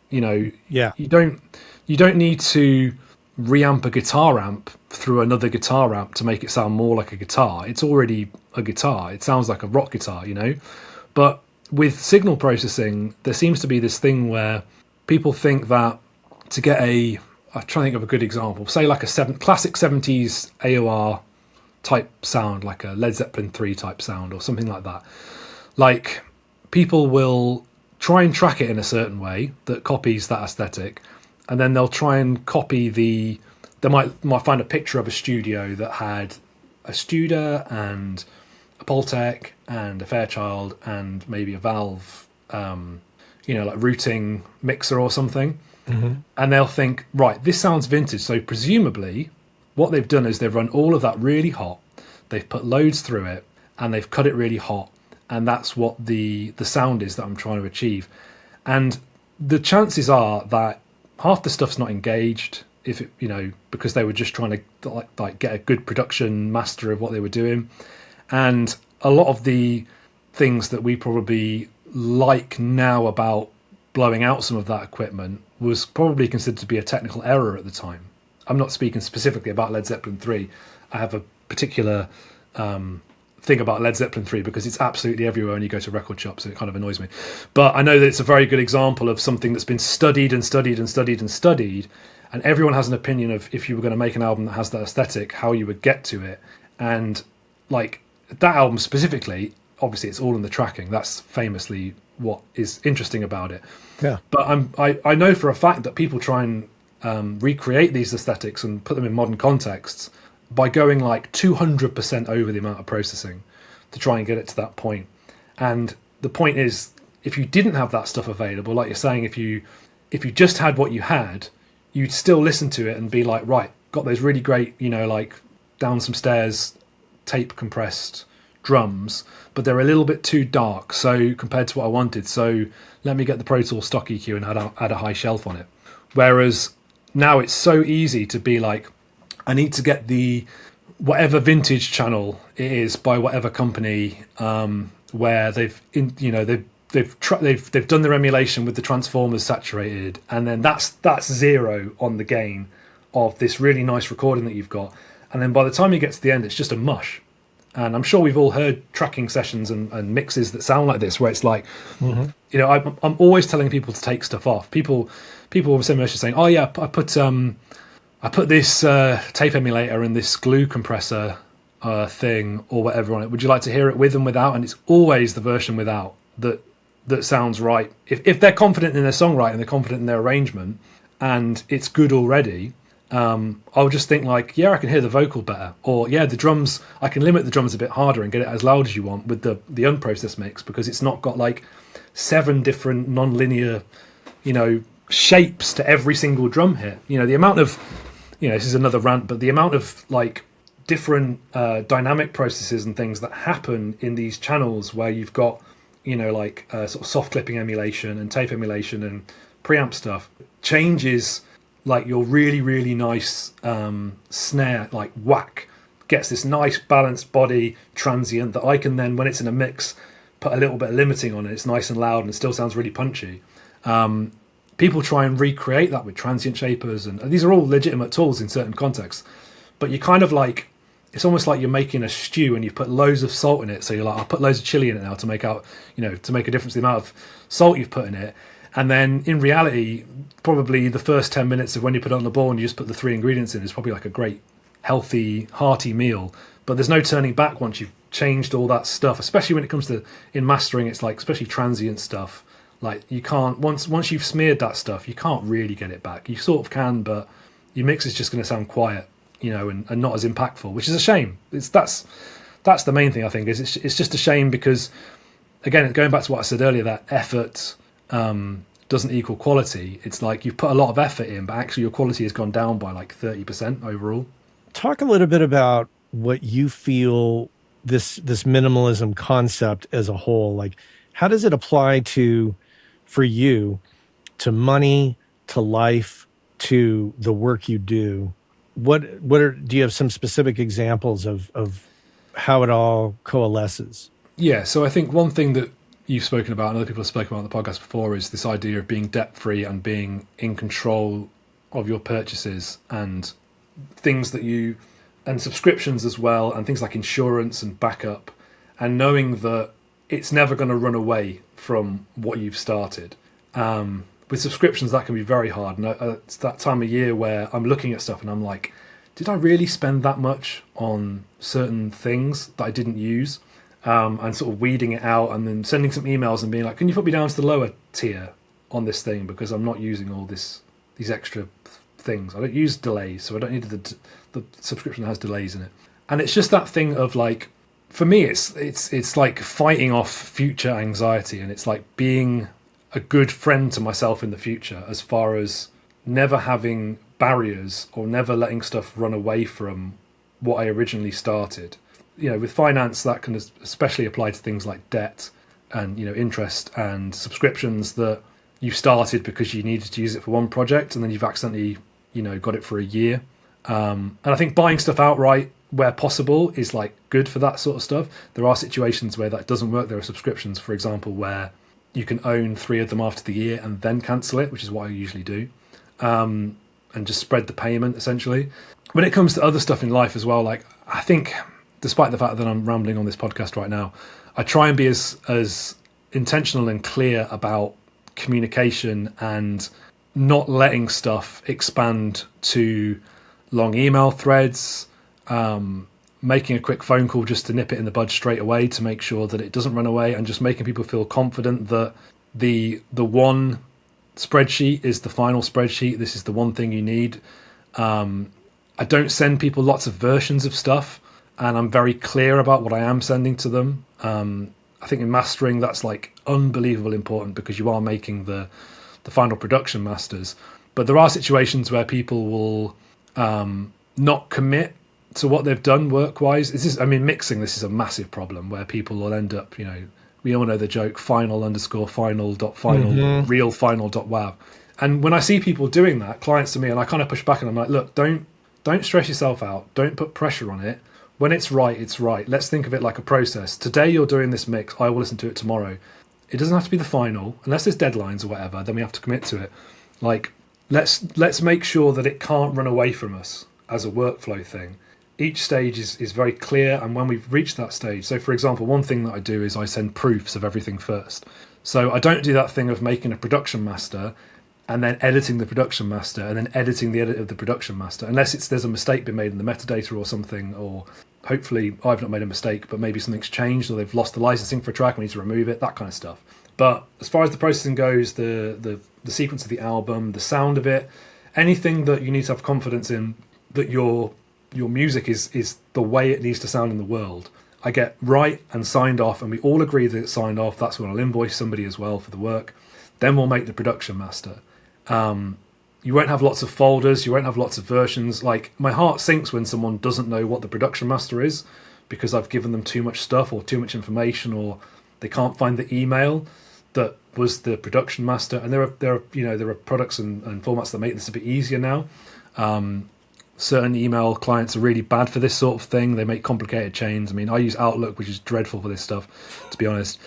Yeah.
You don't need to reamp a guitar amp through another guitar amp to make it sound more like a guitar. It's already a guitar. It sounds like a rock guitar, But with signal processing, there seems to be this thing where people think that to get I'm trying to think of a good example, say like a classic 70s AOR type sound, like a Led Zeppelin 3 type sound or something like that. Like, people will try and track it in a certain way that copies that aesthetic, and then they'll try and copy they might find a picture of a studio that had a Studer and a Pultec and a Fairchild and maybe a Valve, like routing mixer or something. Mm-hmm. And they'll think, right, this sounds vintage. So presumably what they've done is they've run all of that really hot. They've put loads through it and they've cut it really hot. And that's what the sound is that I'm trying to achieve. And the chances are that half the stuff's not engaged, because they were just trying to like get a good production master of what they were doing. And a lot of the things that we probably like now about blowing out some of that equipment was probably considered to be a technical error at the time. I'm not speaking specifically about Led Zeppelin 3. I have a particular thing about Led Zeppelin 3 because it's absolutely everywhere when you go to record shops, and it kind of annoys me. But I know that it's a very good example of something that's been studied and studied and studied and studied, and everyone has an opinion of, if you were going to make an album that has that aesthetic, how you would get to it. And like that album specifically, obviously it's all in the tracking. That's famously what is interesting about it.
Yeah.
But I know for a fact that people try and recreate these aesthetics and put them in modern contexts by going like 200% over the amount of processing to try and get it to that point. And the point is, if you didn't have that stuff available, like you're saying, if you just had what you had, you'd still listen to it and be like, right, got those really great, like down some stairs, tape compressed drums, but they're a little bit too dark, so compared to what I wanted, so let me get the Pro Tools stock EQ and add a high shelf on it. Whereas now it's so easy to be like, I need to get the whatever vintage channel it is by whatever company, where they've done their emulation with the transformers saturated, and then that's zero on the gain of this really nice recording that you've got, and then by the time you get to the end, it's just a mush. And I'm sure we've all heard tracking sessions and mixes that sound like this, where it's like, I'm always telling people to take stuff off. People will send me messages saying, "Oh yeah, I put this tape emulator and this glue compressor thing or whatever on it. Would you like to hear it with and without?" And it's always the version without that sounds right. If they're confident in their songwriting, they're confident in their arrangement, and it's good already, I'll just think like, yeah, I can hear the vocal better, or yeah, the drums, I can limit the drums a bit harder and get it as loud as you want with the unprocessed mix, because it's not got like 7 different non-linear, shapes to every single drum hit. The amount of, this is another rant, but the amount of like different dynamic processes and things that happen in these channels where you've got, like sort of soft clipping emulation and tape emulation and preamp stuff changes. Like your really, really nice snare, like whack, gets this nice balanced body transient that I can then, when it's in a mix, put a little bit of limiting on it. It's nice and loud and it still sounds really punchy. People try and recreate that with transient shapers, and these are all legitimate tools in certain contexts. But you kind of like, it's almost like you're making a stew and you've put loads of salt in it. So you're like, I'll put loads of chili in it now to make out, to make a difference in the amount of salt you've put in it. And then in reality, probably the first 10 minutes of when you put it on the board and you just put the 3 ingredients in is probably like a great, healthy, hearty meal. But there's no turning back once you've changed all that stuff, especially when it comes to, in mastering, it's like, especially transient stuff. Like you can't, once you've smeared that stuff, you can't really get it back. You sort of can, but your mix is just going to sound quiet, and not as impactful, which is a shame. That's the main thing, I think, is it's just a shame because, again, going back to what I said earlier, that effort doesn't equal quality. It's like you've put a lot of effort in, but actually your quality has gone down by like 30% overall.
Talk a little bit about what you feel this minimalism concept as a whole, like how does it apply for you to money, to life, to the work you do? Do you have some specific examples of how it all coalesces?
Yeah, so I think one thing that you've spoken about and other people have spoken about on the podcast before is this idea of being debt-free and being in control of your purchases and things that and subscriptions as well, and things like insurance and backup, and knowing that it's never going to run away from what you've started. With subscriptions, that can be very hard. And it's that time of year where I'm looking at stuff and I'm like, did I really spend that much on certain things that I didn't use? And sort of weeding it out and then sending some emails and being like, can you put me down to the lower tier on this thing because I'm not using all these extra things. I don't use delays, so I don't need the subscription that has delays in it. And it's just that thing of like, for me, it's like fighting off future anxiety, and it's like being a good friend to myself in the future as far as never having barriers or never letting stuff run away from what I originally started. With finance, that can especially apply to things like debt and, interest and subscriptions that you started because you needed to use it for one project and then you've accidentally, got it for a year. And I think buying stuff outright where possible is like good for that sort of stuff. There are situations where that doesn't work. There are subscriptions, for example, where you can own 3 of them after the year and then cancel it, which is what I usually do. And just spread the payment essentially. When it comes to other stuff in life as well, like I think despite the fact that I'm rambling on this podcast right now, I try and be as intentional and clear about communication and not letting stuff expand to long email threads, making a quick phone call just to nip it in the bud straight away to make sure that it doesn't run away, and just making people feel confident that the one spreadsheet is the final spreadsheet. This is the one thing you need. I don't send people lots of versions of stuff, and I'm very clear about what I am sending to them. I think in mastering, that's like unbelievable important, because you are making the final production masters. But there are situations where people will not commit to what they've done work-wise. Mixing, this is a massive problem where people will end up, we all know the joke, final_final.final, real final.wav. And when I see people doing that, clients to me, and I kind of push back and I'm like, look, don't stress yourself out. Don't put pressure on it. When it's right, it's right. Let's think of it like a process. Today you're doing this mix. I will listen to it tomorrow. It doesn't have to be the final, unless there's deadlines or whatever, then we have to commit to it. Like, let's make sure that it can't run away from us as a workflow thing. Each stage is very clear, and when we've reached that stage, so for example, one thing that I do is I send proofs of everything first. So I don't do that thing of making a production master and then editing the production master and then editing the edit of the production master, unless there's a mistake been made in the metadata or something, or hopefully I've not made a mistake, but maybe something's changed or they've lost the licensing for a track, we need to remove it, that kind of stuff. But as far as the processing goes, the sequence of the album, the sound of it, anything that you need to have confidence in that your music is the way it needs to sound in the world, I get right and signed off, and we all agree that it's signed off. That's when I'll invoice somebody as well for the work. Then we'll make the production master. You won't have lots of folders, you won't have lots of versions. Like, my heart sinks when someone doesn't know what the production master is because I've given them too much stuff or too much information, or they can't find the email that was the production master. And there are products and formats that make this a bit easier now. Certain email clients are really bad for this sort of thing. They make complicated chains. I mean, I use Outlook, which is dreadful for this stuff, to be honest.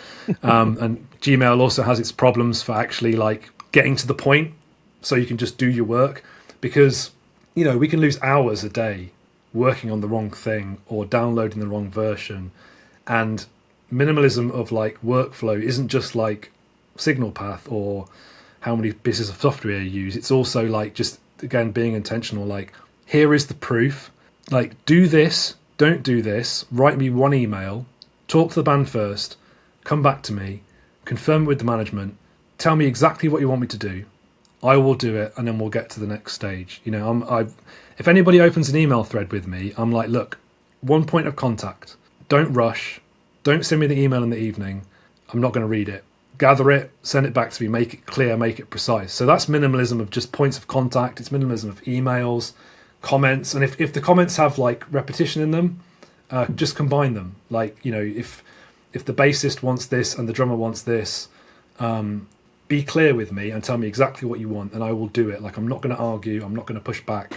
And Gmail also has its problems for actually like getting to the point so you can just do your work, because we can lose hours a day working on the wrong thing or downloading the wrong version. And minimalism of like workflow isn't just like signal path or how many pieces of software you use. It's also like, just again, being intentional. Like, here is the proof. Like, do this, don't do this. Write me one email, talk to the band first, come back to me, confirm with the management, tell me exactly what you want me to do. I will do it, and then we'll get to the next stage. If anybody opens an email thread with me, I'm like, look, one point of contact. Don't rush. Don't send me the email in the evening. I'm not going to read it. Gather it, send it back to me, make it clear, make it precise. So that's minimalism of just points of contact. It's minimalism of emails, comments. And if the comments have like repetition in them, just combine them. Like, if the bassist wants this and the drummer wants this, be clear with me and tell me exactly what you want, and I will do it. Like, I'm not going to argue. I'm not going to push back.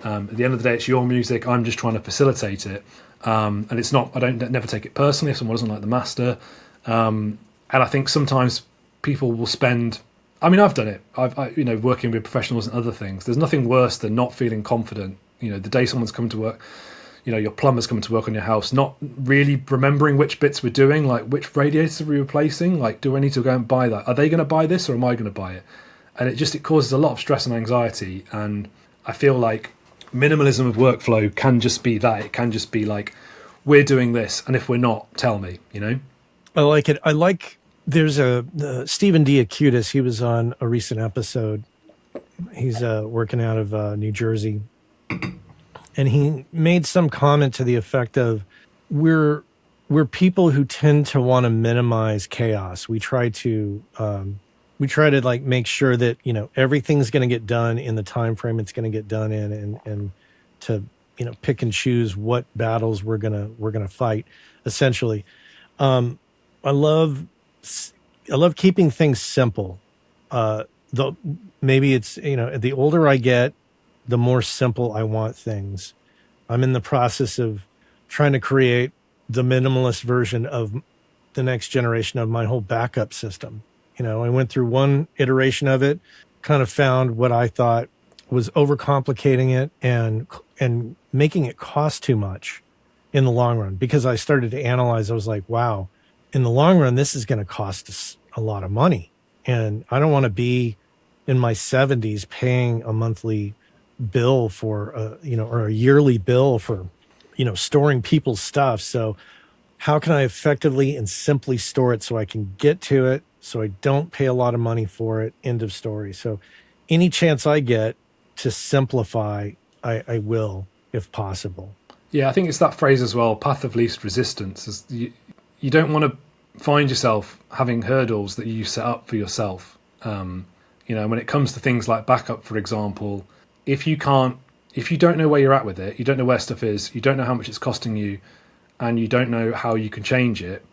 At the end of the day, it's your music. I'm just trying to facilitate it. And it's not, I don't never take it personally if someone doesn't like the master. And I think sometimes people will spend, I've done it. I've working with professionals and other things. There's nothing worse than not feeling confident. The day someone's come to work, your plumber's come to work on your house, not really remembering which bits we're doing, like which radiators are we replacing? Like, do I need to go and buy that? Are they going to buy this or am I going to buy it? And it causes a lot of stress and anxiety. And I feel like minimalism of workflow can just be that. It can just be like, we're doing this, and if we're not, tell me,
I like it. There's Stephen D. Acutis. He was on a recent episode. He's working out of New Jersey. And he made some comment to the effect of, we're people who tend to want to minimize chaos. We try to like make sure that, everything's going to get done in the time frame it's going to get done in, and to, pick and choose what battles we're going to fight, essentially. I love keeping things simple. Maybe it's, the older I get, the more simple I want things. I'm in the process of trying to create the minimalist version of the next generation of my whole backup system. I went through one iteration of it, kind of found what I thought was overcomplicating it and making it cost too much. in the long run, because I started to analyze. I was like, wow, in the long run, this is going to cost us a lot of money. And I don't want to be in my 70s paying a monthly bill for, or a yearly bill for, storing people's stuff. So how can I effectively and simply store it so I can get to it, so I don't pay a lot of money for it? End of story. So any chance I get to simplify, I will, if possible.
Yeah, I think it's that phrase as well, path of least resistance. Is you don't want to find yourself having hurdles that you set up for yourself. When it comes to things like backup, for example, if you don't know where you're at with it, you don't know where stuff is, you don't know how much it's costing you, and you don't know how you can change it,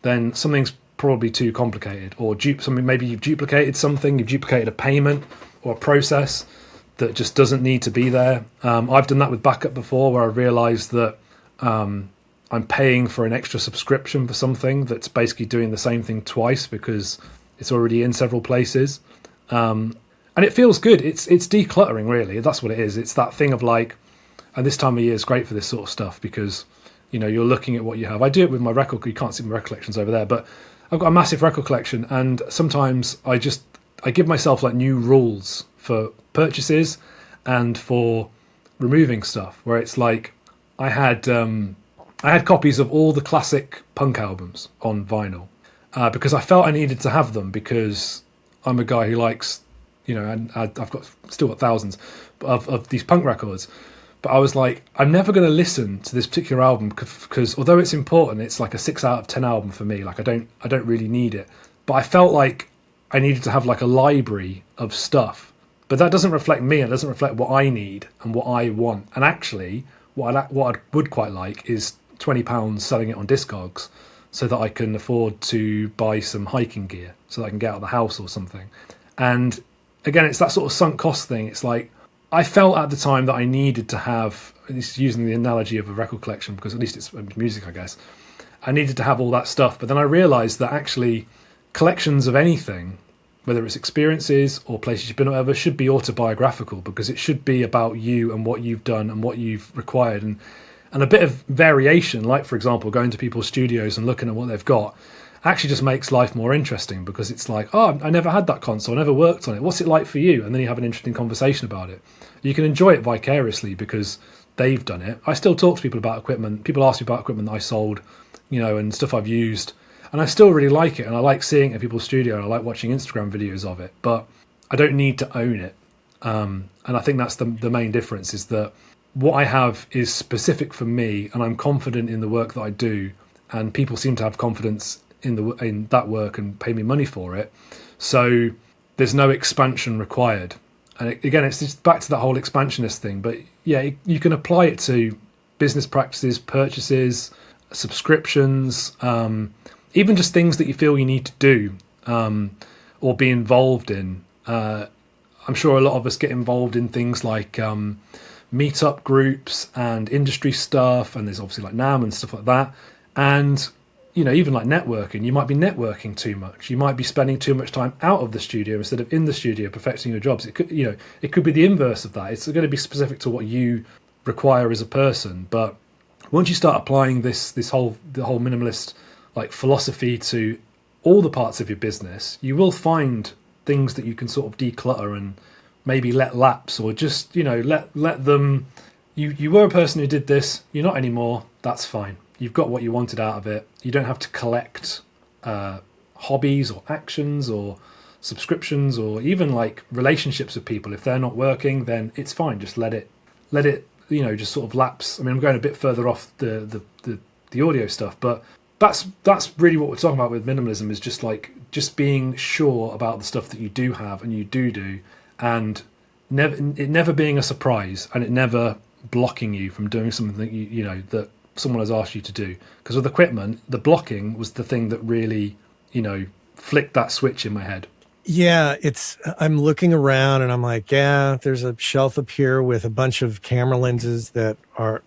then something's probably too complicated. Or maybe you've duplicated something, you've duplicated a payment or a process that just doesn't need to be there. I've done that with backup before, where I realised that I'm paying for an extra subscription for something that's basically doing the same thing twice because it's already in several places. And it feels good. It's decluttering, really. That's what it is. It's that thing of like, and this time of year is great for this sort of stuff because, you're looking at what you have. I do it with my record. You can't see my record collections over there, but I've got a massive record collection, and sometimes I give myself like new rules for purchases and for removing stuff, where it's like I had copies of all the classic punk albums on vinyl because I felt I needed to have them because I'm a guy who likes, and I've still got thousands of these punk records. But I was like, I'm never going to listen to this particular album because although it's important, it's like a 6 out of 10 album for me. Like I don't really need it. But I felt like I needed to have like a library of stuff. But that doesn't reflect me. It doesn't reflect what I need and what I want. And actually, what I would quite like is £20 selling it on Discogs so that I can afford to buy some hiking gear so that I can get out of the house or something. And again, it's that sort of sunk cost thing. It's like, I felt at the time that I needed to have, this using the analogy of a record collection, because at least it's music, I guess, I needed to have all that stuff. But then I realised that actually collections of anything, whether it's experiences or places you've been or whatever, should be autobiographical because it should be about you and what you've done and what you've required. And a bit of variation, like, for example, going to people's studios and looking at what they've got, actually just makes life more interesting because it's like, oh, I never had that console, I never worked on it. What's it like for you? And then you have an interesting conversation about it. You can enjoy it vicariously because they've done it. I still talk to people about equipment. People ask me about equipment that I sold, and stuff I've used. And I still really like it. And I like seeing it at people's studio. And I like watching Instagram videos of it. But I don't need to own it. And I think that's the main difference is that what I have is specific for me. And I'm confident in the work that I do. And people seem to have confidence in that work and pay me money for it. So there's no expansion required. And again, it's just back to that whole expansionist thing. But yeah, you can apply it to business practices, purchases, subscriptions, even just things that you feel you need to do or be involved in. I'm sure a lot of us get involved in things like meetup groups and industry stuff. And there's obviously like NAM and stuff like that. And even like networking, you might be networking too much. You might be spending too much time out of the studio instead of in the studio perfecting your jobs. It could, it could be the inverse of that. It's going to be specific to what you require as a person. But once you start applying the whole minimalist like philosophy to all the parts of your business, you will find things that you can sort of declutter and maybe let lapse or just, let them. You were a person who did this. You're not anymore. That's fine. You've got what you wanted out of it. You don't have to collect hobbies or actions or subscriptions or even like relationships with people. If they're not working, then it's fine. Just let it, just sort of lapse. I mean, I'm going a bit further off the audio stuff, but that's really what we're talking about with minimalism is just being sure about the stuff that you do have and you do, and it never being a surprise and it never blocking you from doing something that you that someone has asked you to do. Because with equipment, the blocking was the thing that really, flicked that switch in my head.
Yeah, I'm looking around and I'm like, yeah, there's a shelf up here with a bunch of camera lenses that are,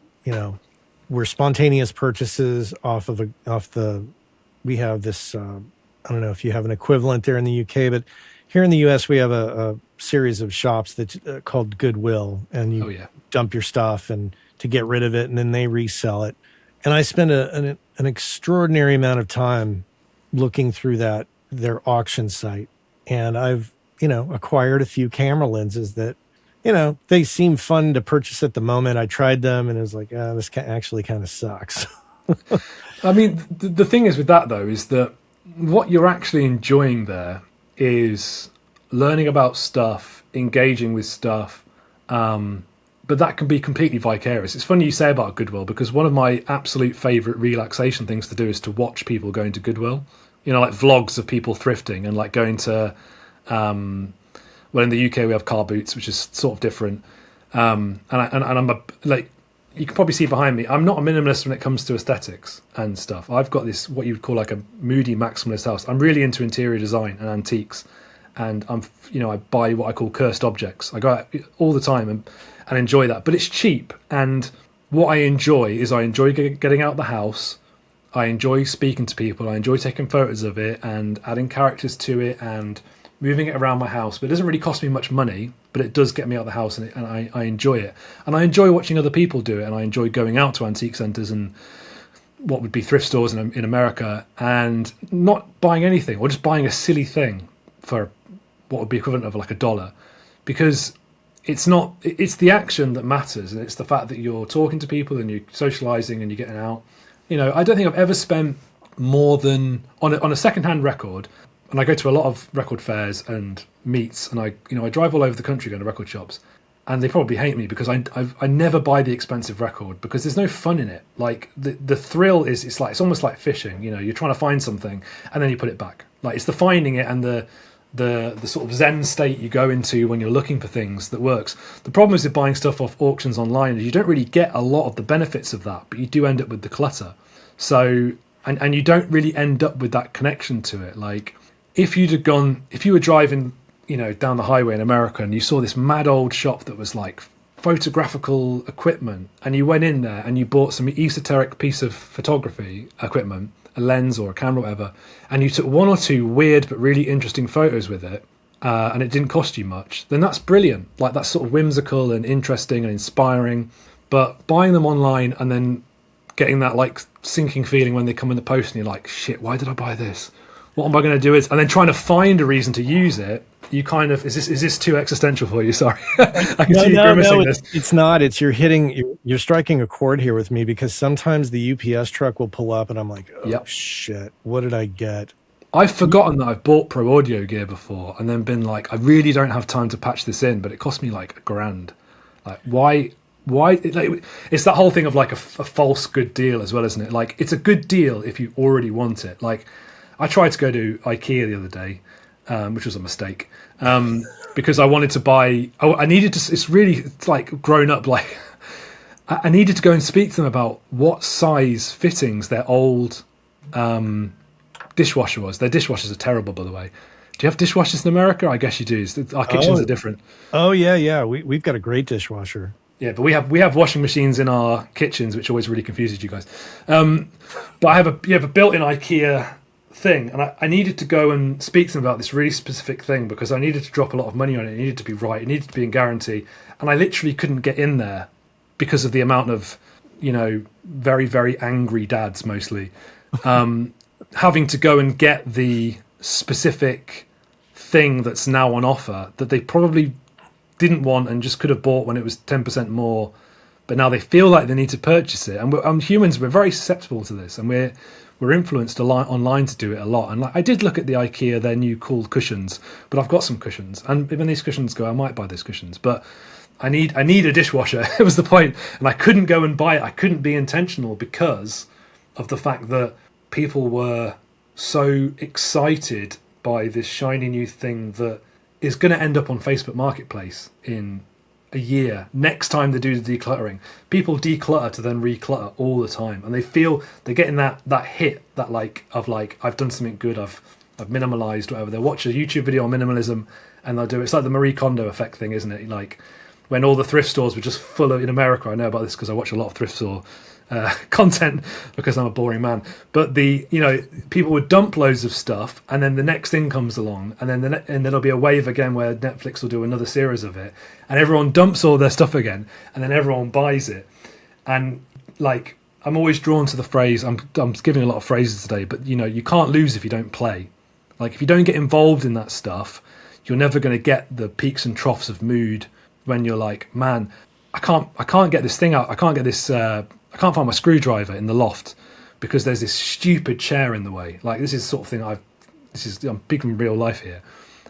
were spontaneous purchases we have this, I don't know if you have an equivalent there in the UK, but here in the US, we have a series of shops that's called Goodwill, and you dump your stuff and to get rid of it, and then they resell it. And I spent an extraordinary amount of time looking through their auction site. And I've, acquired a few camera lenses that, they seem fun to purchase at the moment. I tried them and it was like, oh, this actually kind of sucks.
I mean, the thing is with that though, is that what you're actually enjoying there is learning about stuff, engaging with stuff, but that can be completely vicarious. It's funny you say about Goodwill, because one of my absolute favourite relaxation things to do is to watch people going to Goodwill. Like vlogs of people thrifting and like going to, well, in the UK we have car boots, which is sort of different. And I'm like, you can probably see behind me, I'm not a minimalist when it comes to aesthetics and stuff. I've got this, what you would call like a moody maximalist house. I'm really into interior design and antiques. And I buy what I call cursed objects. I go out all the time and enjoy that. But it's cheap. And what I enjoy getting out the house. I enjoy speaking to people. I enjoy taking photos of it and adding characters to it and moving it around my house. But it doesn't really cost me much money, but it does get me out of the house, and I enjoy it. And I enjoy watching other people do it. And I enjoy going out to antique centres and what would be thrift stores in America and not buying anything, or just buying a silly thing for what would be equivalent of like $1, because it's the action that matters, and it's the fact that you're talking to people and you're socializing and you're getting out. I don't think I've ever spent more than on a secondhand record, and I go to a lot of record fairs and meets, and I drive all over the country going to record shops, and they probably hate me because I never buy the expensive record, because there's no fun in it. Like the thrill is, it's almost like fishing. You're trying to find something and then you put it back. Like it's the finding it and the sort of zen state you go into when you're looking for things that works. The problem is with buying stuff off auctions online is you don't really get a lot of the benefits of that, but you do end up with the clutter. So and you don't really end up with that connection to it. Like if you were driving down the highway in America and you saw this mad old shop that was like photographical equipment, and you went in there and you bought some esoteric piece of photography equipment, a lens or a camera, whatever, and you took one or two weird but really interesting photos with it, and it didn't cost you much, then that's brilliant. Like that's sort of whimsical and interesting and inspiring. But buying them online and then getting that like sinking feeling when they come in the post and you're like, shit, why did I buy this? What am I going to do? And then trying to find a reason to use it, you kind of, is this too existential for you? Sorry. I can see you grimacing this.
It's not. It's you're striking a chord here with me, because sometimes the UPS truck will pull up and I'm like, oh, shit, what did I get?
I've forgotten that I've bought Pro Audio gear before and then been like, I really don't have time to patch this in, but it cost me like $1,000. Like, why? Like, it's that whole thing of like a false good deal as well, isn't it? Like, it's a good deal if you already want it. Like, I tried to go to IKEA the other day, which was a mistake, because I wanted to buy. I needed to. It's like grown up. Like I needed to go and speak to them about what size fittings their old dishwasher was. Their dishwashers are terrible, by the way. Do you have dishwashers in America? I guess you do. Our kitchens are different.
Oh yeah. We've got a great dishwasher.
Yeah, but we have washing machines in our kitchens, which always really confuses you guys. But I have a built-in IKEA thing, and I needed to go and speak to them about this really specific thing because I needed to drop a lot of money on it. It needed to be right. It needed to be in guarantee, and I literally couldn't get in there because of the amount of very, very angry dads mostly having to go and get the specific thing that's now on offer that they probably didn't want and just could have bought when it was 10% more, but now they feel like they need to purchase it. And humans, we're very susceptible to this, and we're influenced online to do it a lot. And I did look at the IKEA, their new cool cushions, but I've got some cushions, and when these cushions go, I might buy those cushions, but I need a dishwasher. It was the point, and I couldn't go and buy it. I couldn't be intentional because of the fact that people were so excited by this shiny new thing that is going to end up on Facebook Marketplace in a year. Next time they do the decluttering, people declutter to then reclutter all the time, and they feel they're getting that hit, that I've done something good, I've minimalized, whatever. They'll watch a YouTube video on minimalism and they'll do it. It's like the Marie Kondo effect thing, isn't it? Like when all the thrift stores were just full of, in America, I know about this because I watch a lot of thrift store content because I'm a boring man, but people would dump loads of stuff, and then the next thing comes along, and then and there'll be a wave again where Netflix will do another series of it, and everyone dumps all their stuff again, and then everyone buys it, and like I'm always drawn to the phrase. I'm giving a lot of phrases today, but you can't lose if you don't play. Like if you don't get involved in that stuff, you're never going to get the peaks and troughs of mood when you're like, man, I can't get this thing out. I can't get this. I can't find my screwdriver in the loft because there's this stupid chair in the way. Like this is the sort of thing I'm big in real life here,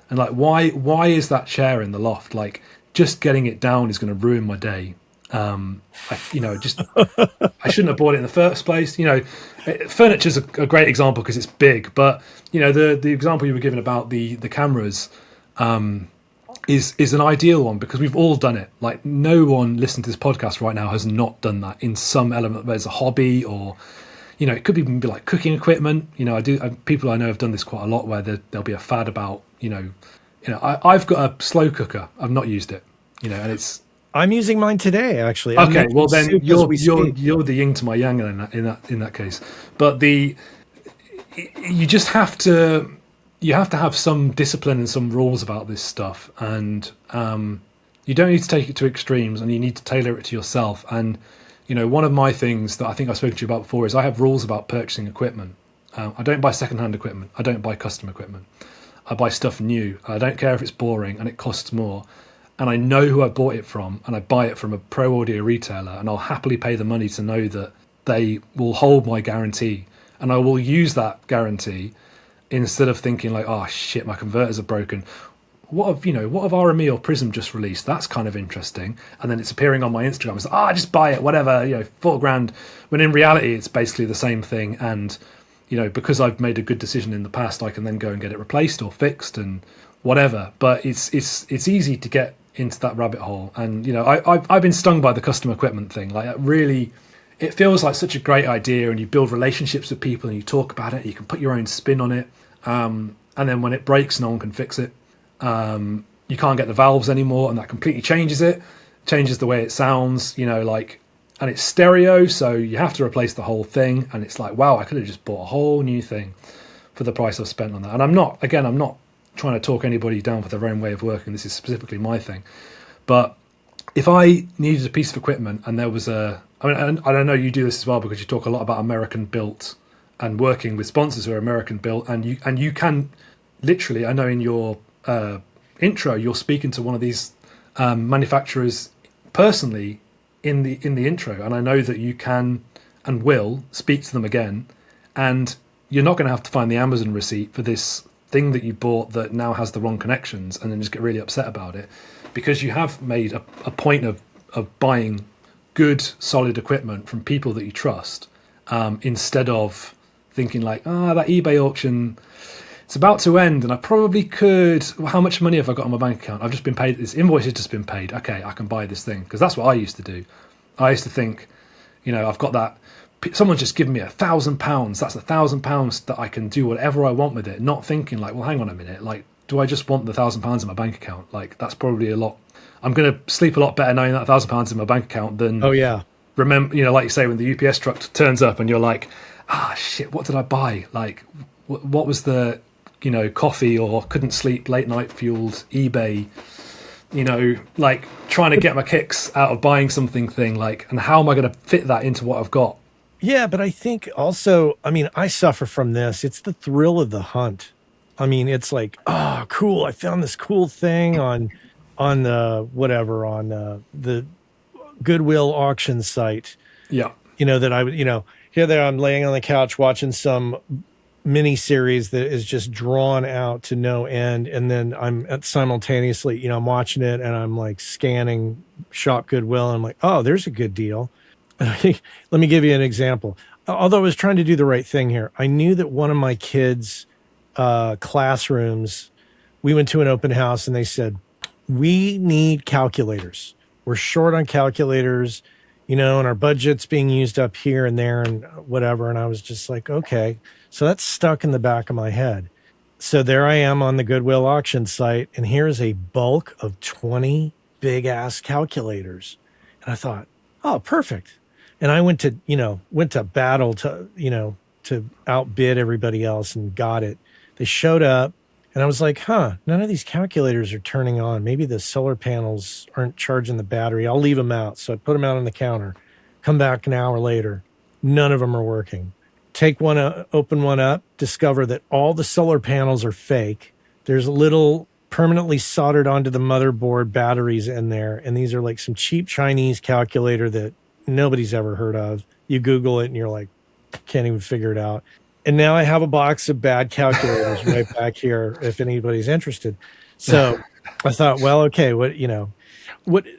and like why is that chair in the loft? Like just getting it down is going to ruin my day. I shouldn't have bought it in the first place. Furniture's a great example because it's big, but the example you were given about the cameras is an ideal one because we've all done it. Like no one listening to this podcast right now has not done that in some element. There's a hobby, or it could even be like cooking equipment. People I know have done this quite a lot, where there'll be a fad about I've got a slow cooker. I've not used it, and it's.
I'm using mine today, actually.
Okay, well then you're the yin to my yang in that case. But you have to have some discipline and some rules about this stuff, and you don't need to take it to extremes, and you need to tailor it to yourself. And one of my things that I think I've spoken to you about before is I have rules about purchasing equipment. I don't buy secondhand equipment. I don't buy custom equipment. I buy stuff new. I don't care if it's boring and it costs more. And I know who I bought it from, and I buy it from a Pro Audio retailer, and I'll happily pay the money to know that they will hold my guarantee, and I will use that guarantee instead of thinking like, oh shit, my converters are broken. What have RME or Prism just released? That's kind of interesting. And then it's appearing on my Instagram. It's like, just buy it, whatever, $4,000. When in reality, it's basically the same thing. And, because I've made a good decision in the past, I can then go and get it replaced or fixed and whatever. But it's easy to get into that rabbit hole. And I've been stung by the custom equipment thing. Like really, it feels like such a great idea, and you build relationships with people and you talk about it, you can put your own spin on it, and then when it breaks, no one can fix it. You can't get the valves anymore, and that completely changes the way it sounds, and it's stereo, so you have to replace the whole thing, and it's like, wow, I could have just bought a whole new thing for the price I've spent on that. And I'm not trying to talk anybody down for their own way of working. This is specifically my thing. But if I needed a piece of equipment and there was and I know you do this as well because you talk a lot about American built and working with sponsors who are American built, and you can literally, I know in your intro, you're speaking to one of these manufacturers personally in the intro, and I know that you can and will speak to them again, and you're not going to have to find the Amazon receipt for this thing that you bought that now has the wrong connections and then just get really upset about it, because you have made a point of buying good solid equipment from people that you trust, instead of thinking like, that eBay auction, it's about to end and I probably could, how much money have I got on my bank account? I've just been paid, this invoice has just been paid, okay, I can buy this thing. Because that's what I used to do. I used to think, I've got that, someone's just given me £1,000, that's £1,000 that I can do whatever I want with it, not thinking like, well, hang on a minute, like, do I just want the £1,000 in my bank account? Like, that's probably a lot. I'm going to sleep a lot better knowing that £1,000 in my bank account than, remember, like you say, when the UPS truck turns up and you're like, shit, what did I buy? Like, what was the, coffee or couldn't sleep, late night fueled eBay, like trying to get my kicks out of buying something thing, like, and how am I going to fit that into what I've got?
Yeah, but I think also, I suffer from this. It's the thrill of the hunt. It's like, cool, I found this cool thing on the Goodwill auction site. Yeah. That I would, here there I'm laying on the couch watching some mini series that is just drawn out to no end, and then I'm simultaneously, I'm watching it and I'm like scanning Shop Goodwill and I'm like, oh, there's a good deal. Let me give you an example. Although I was trying to do the right thing here, I knew that one of my kids' classrooms, we went to an open house and they said, we need calculators. We're short on calculators, and our budget's being used up here and there and whatever. And I was just like, okay. So that's stuck in the back of my head. So there I am on the Goodwill auction site, and here's a bulk of 20 big ass calculators. And I thought, oh, perfect. And I went to battle to outbid everybody else and got it. They showed up and I was like, none of these calculators are turning on. Maybe the solar panels aren't charging the battery. I'll leave them out. So I put them out on the counter, come back an hour later. None of them are working. Take one, open one up, discover that all the solar panels are fake. There's little permanently soldered onto the motherboard batteries in there. And these are like some cheap Chinese calculator that nobody's ever heard of. You Google it and you're like, can't even figure it out. And now I have a box of bad calculators right back here if anybody's interested. So I thought, well, okay, what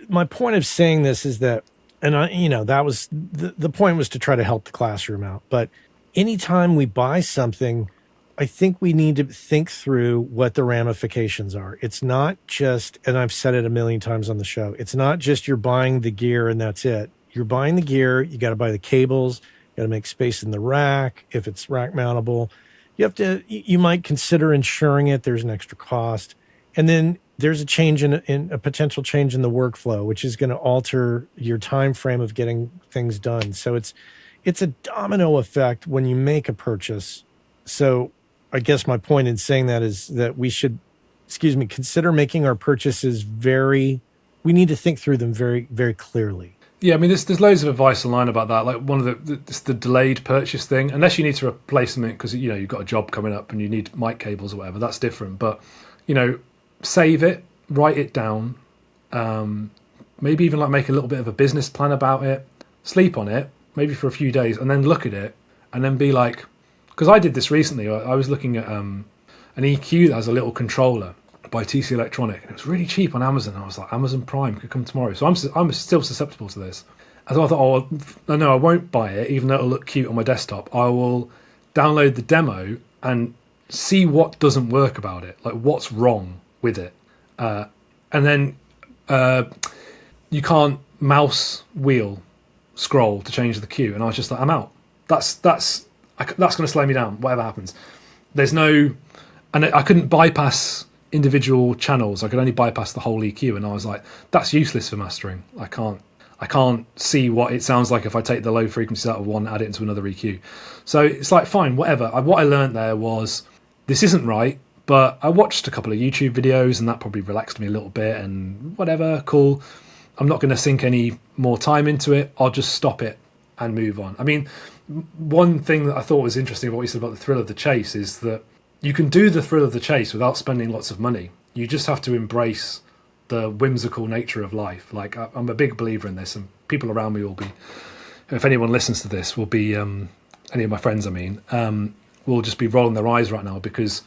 my point of saying this is that, and that was the point was to try to help the classroom out. But anytime we buy something, I think we need to think through what the ramifications are. It's not just, and I've said it a million times on the show, it's not just you're buying the gear and that's it. You're buying the gear, you got to buy the cables, you got to make space in the rack if it's rack mountable. You might consider insuring it. There's an extra cost. And then there's a change in a potential change in the workflow, which is going to alter your time frame of getting things done. So it's a domino effect when you make a purchase. So I guess my point in saying that is that we should, consider making our purchases we need to think through them very, very clearly.
Yeah, I mean, there's loads of advice online about that. Like one of the delayed purchase thing. Unless you need to replace something because you've got a job coming up and you need mic cables or whatever, that's different. But save it, write it down. Maybe even like make a little bit of a business plan about it. Sleep on it, maybe for a few days, and then look at it, and then be like, because I did this recently. I was looking at an EQ that has a little controller by TC Electronic, and it was really cheap on Amazon. I was like, Amazon Prime could come tomorrow, so I'm still susceptible to this. And so I thought, no, I won't buy it, even though it'll look cute on my desktop. I will download the demo and see what doesn't work about it, like what's wrong with it, and then you can't mouse wheel scroll to change the cue, and I was just like, I'm out. That's going to slow me down. Whatever happens, there's no, and I couldn't bypass individual channels. I could only bypass the whole EQ, and I was like, that's useless for mastering. I can't see what it sounds like if I take the low frequencies out of one, add it into another EQ. So it's like, fine, whatever. What I learned there was this isn't right, but I watched a couple of YouTube videos and that probably relaxed me a little bit, and whatever, cool. I'm not going to sink any more time into it. I'll just stop it and move on. I mean, one thing that I thought was interesting about what you said about the thrill of the chase is that you can do the thrill of the chase without spending lots of money. You just have to embrace the whimsical nature of life. Like, I'm a big believer in this, and people around me will be, if anyone listens to this, will be, any of my friends, will just be rolling their eyes right now, because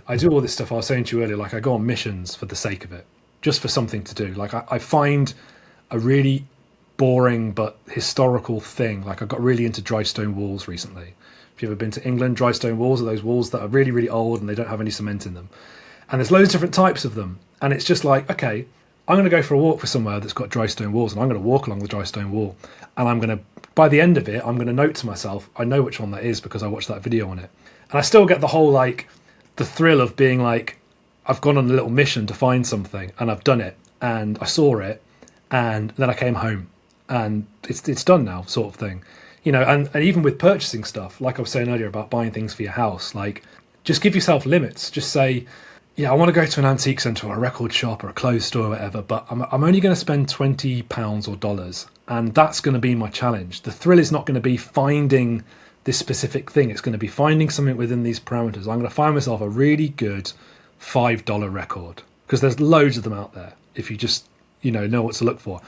I do all this stuff I was saying to you earlier. Like, I go on missions for the sake of it, just for something to do. Like, I find a really boring but historical thing. Like, I got really into dry stone walls recently. If you've ever been to England, dry stone walls are those walls that are really, really old and they don't have any cement in them. And there's loads of different types of them. And it's just like, okay, I'm going to go for a walk for somewhere that's got dry stone walls, and I'm going to walk along the dry stone wall. And I'm going to, by the end of it, I'm going to note to myself, I know which one that is because I watched that video on it. And I still get the whole, like, the thrill of being like, I've gone on a little mission to find something and I've done it and I saw it and then I came home and it's done now, sort of thing. And even with purchasing stuff, like I was saying earlier about buying things for your house, like, just give yourself limits. Just say, yeah, I want to go to an antique centre or a record shop or a clothes store or whatever, but I'm only going to spend £20 or dollars, and that's going to be my challenge. The thrill is not going to be finding this specific thing. It's going to be finding something within these parameters. I'm going to find myself a really good $5 record, because there's loads of them out there if you just know what to look for.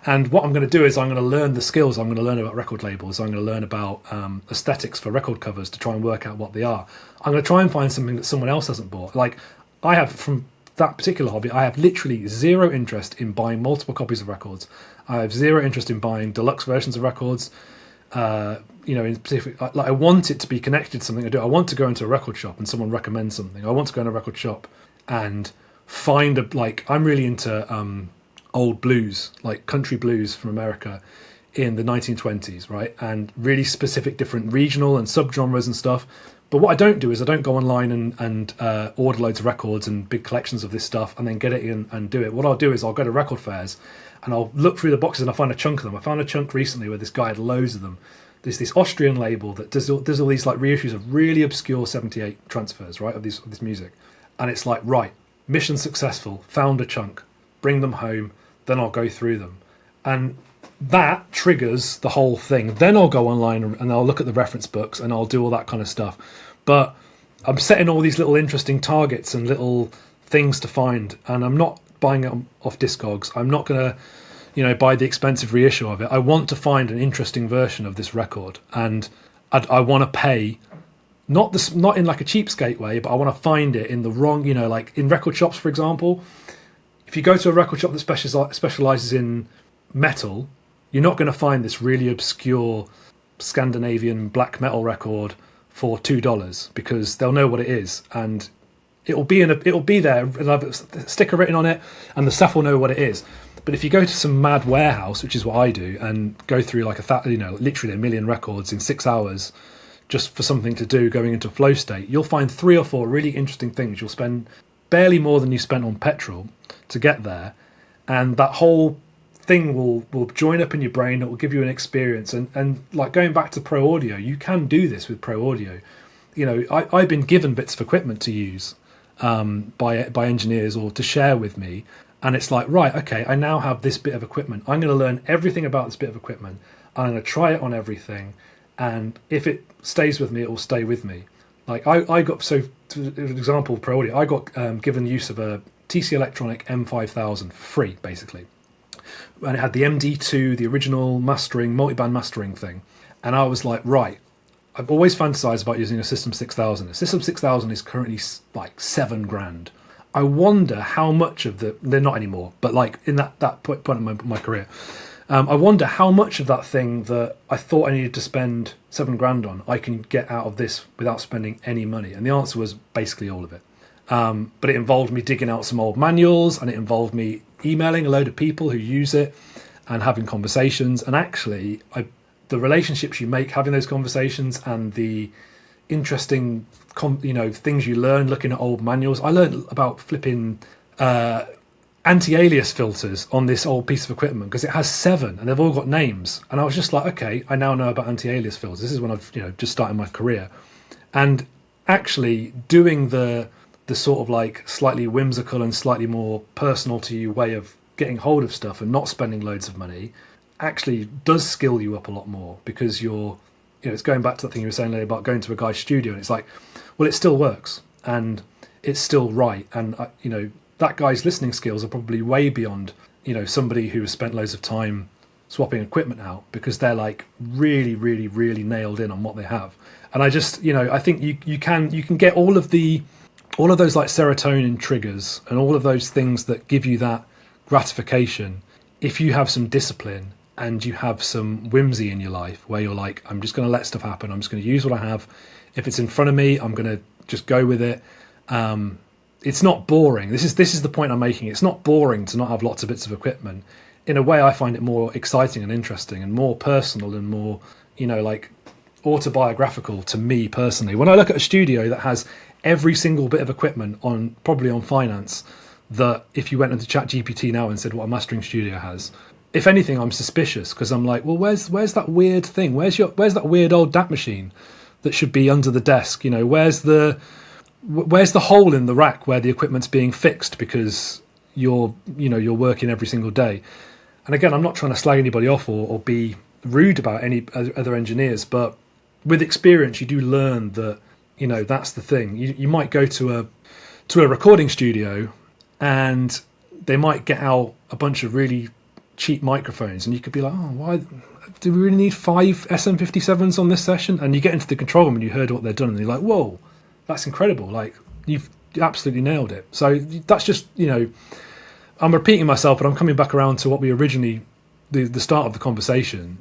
And what I'm going to do is I'm going to learn the skills. I'm going to learn about record labels. I'm going to learn about aesthetics for record covers to try and work out what they are. I'm going to try and find something that someone else hasn't bought. Like, I have, from that particular hobby, I have literally zero interest in buying multiple copies of records. I have zero interest in buying deluxe versions of records. In specific, like, I want it to be connected to something I do. I want to go into a record shop and someone recommends something. I want to go in a record shop and find I'm really into old blues, like country blues from America in the 1920s, right? And really specific different regional and subgenres and stuff. But what I don't do is I don't go online and order loads of records and big collections of this stuff and then get it in and do it. What I'll do is I'll go to record fairs and I'll look through the boxes and I'll find a chunk of them. I found a chunk recently where this guy had loads of them. There's this Austrian label that does all these like reissues of really obscure 78 transfers, right, of this music. And it's like, right, mission successful, found a chunk, bring them home, then I'll go through them. And that triggers the whole thing. Then I'll go online and I'll look at the reference books and I'll do all that kind of stuff. But I'm setting all these little interesting targets and little things to find, and I'm not buying it off Discogs. I'm not going to, buy the expensive reissue of it. I want to find an interesting version of this record, and I want to pay, not in like a cheapskate way, but I want to find it in the wrong, like in record shops, for example. If you go to a record shop that specializes in metal, you're not going to find this really obscure Scandinavian black metal record for $2, because they'll know what it is, and it'll be there, and have a sticker written on it, and the staff will know what it is. But if you go to some mad warehouse, which is what I do, and go through like literally a million records in 6 hours, just for something to do, going into a flow state, you'll find 3 or 4 really interesting things. You'll spend barely more than you spent on petrol to get there, and that whole thing will join up in your brain. It will give you an experience, and like going back to Pro Audio, you can do this with Pro Audio. I've been given bits of equipment to use by engineers or to share with me, and it's like, right, okay, I now have this bit of equipment. I'm going to learn everything about this bit of equipment. I'm going to try it on everything, and if it stays with me, it will stay with me. Like I got, so for example, Pro Audio, I got given use of a TC Electronic M5000 for free, basically. And it had the MD2, the original mastering, multiband mastering thing. And I was like, right, I've always fantasized about using a System 6000. A System 6000 is currently like $7,000. I wonder how much of they're not anymore, but like in that point in my career, I wonder how much of that thing that I thought I needed to spend $7,000 on, I can get out of this without spending any money. And the answer was basically all of it. But it involved me digging out some old manuals, and it involved me emailing a load of people who use it and having conversations. And actually, the relationships you make having those conversations, and the interesting things you learn looking at old manuals. I learned about flipping anti-alias filters on this old piece of equipment, because it has 7 and they've all got names. And I was just like, okay, I now know about anti-alias filters. This is when I've just started my career. And actually doing the sort of like slightly whimsical and slightly more personal to you way of getting hold of stuff and not spending loads of money actually does skill you up a lot more, because it's going back to that thing you were saying earlier about going to a guy's studio, and it's like, well, it still works and it's still right. And that guy's listening skills are probably way beyond, somebody who has spent loads of time swapping equipment out, because they're like really, really, really nailed in on what they have. And I just, I think you can get all of those like serotonin triggers and all of those things that give you that gratification if you have some discipline and you have some whimsy in your life, where you're like, I'm just going to let stuff happen. I'm just going to use what I have. If it's in front of me, I'm going to just go with it. It's not boring. This is the point I'm making. It's not boring to not have lots of bits of equipment. In a way, I find it more exciting and interesting and more personal and more, like autobiographical to me personally. When I look at a studio that has every single bit of equipment probably on finance, that if you went into ChatGPT now and said what a mastering studio has, if anything, I'm suspicious, because I'm like, well, where's that weird thing? Where's that weird old DAT machine that should be under the desk? Where's the hole in the rack where the equipment's being fixed because you're working every single day? And again, I'm not trying to slag anybody off or be rude about any other engineers, but with experience, you do learn that that's the thing. You might go to a recording studio, and they might get out a bunch of really cheap microphones, and you could be like, oh, why do we really need 5 SM57s on this session? And you get into the control room and you heard what they've done, and you're like, whoa, that's incredible. Like, you've absolutely nailed it. So that's just, I'm repeating myself, but I'm coming back around to what we originally, the start of the conversation,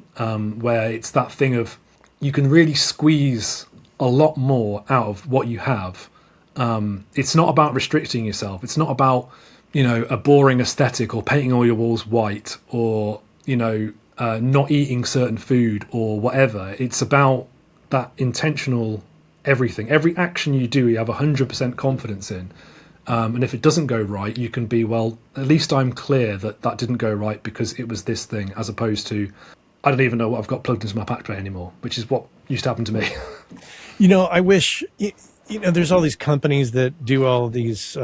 where it's that thing of, you can really squeeze a lot more out of what you have. It's not about restricting yourself. It's not about, a boring aesthetic or painting all your walls white or, not eating certain food or whatever. It's about that intentional everything. Every action you do, you have 100% confidence in. And if it doesn't go right, you can be, well, at least I'm clear that didn't go right because it was this thing, as opposed to, I don't even know what I've got plugged into my pack tray anymore, which is what used to happen to me.
I wish, there's all these companies that do all these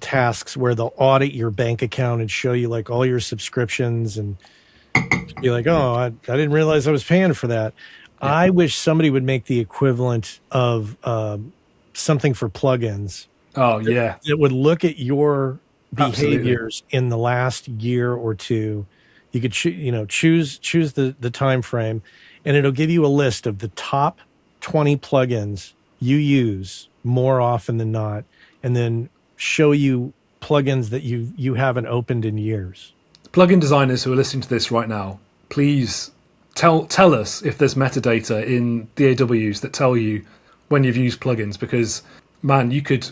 tasks where they'll audit your bank account and show you like all your subscriptions and You're like, oh, I didn't realize I was paying for that.
Yeah.
I wish somebody would make the equivalent of something for plugins
Oh yeah,
that would look at your
absolutely.
behaviors in the last year or two. You could choose the time frame, and it'll give you a list of the top 20 plugins you use more often than not, and then show you plugins that you haven't opened in years.
Plugin designers who are listening to this right now, please tell us if there's metadata in DAWs that tell you when you've used plugins, because man, you could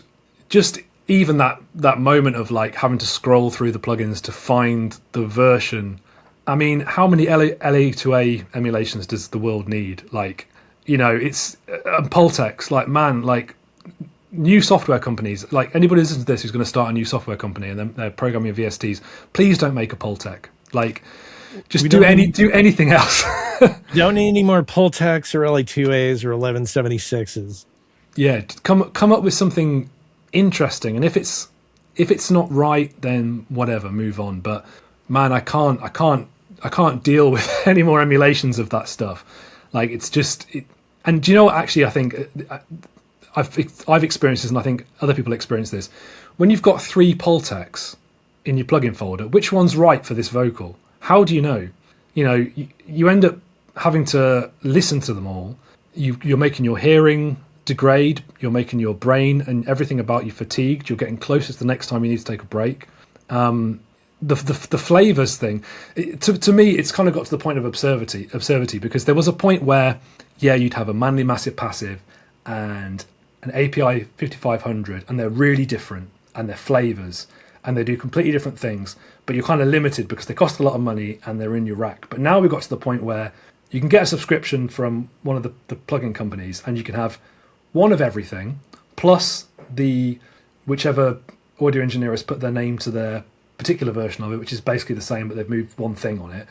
just even that moment of like having to scroll through the plugins to find the version. I mean, how many LA2A emulations does the world need? Like, it's Pultex, like, man, like new software companies, like anybody who listens to this who's going to start a new software company and they're programming VSTs, please don't make a Pultec. Like, just do anything else.
Don't need any more Pultex or LA2As or 1176s.
Yeah, come up with something interesting, and if it's not right, then whatever, move on. But man, I can't deal with any more emulations of that stuff. Like, it's just and do you know what? Actually, I think I've experienced this, and I think other people experience this. When you've got 3 Pultecs in your plugin folder, which one's right for this vocal? How do you know? You end up having to listen to them all. You're making your hearing degrade. You're making your brain and everything about you fatigued. You're getting closer to the next time you need to take a break. The flavors thing, to me, it's kind of got to the point of absurdity, because there was a point where, yeah, you'd have a manly massive passive and an API 5500, and they're really different, and they're flavors, and they do completely different things, but you're kind of limited because they cost a lot of money and they're in your rack. But now we've got to the point where you can get a subscription from one of the plugin companies, and you can have one of everything, plus the whichever audio engineer has put their name to their particular version of it, which is basically the same, but they've moved one thing on it,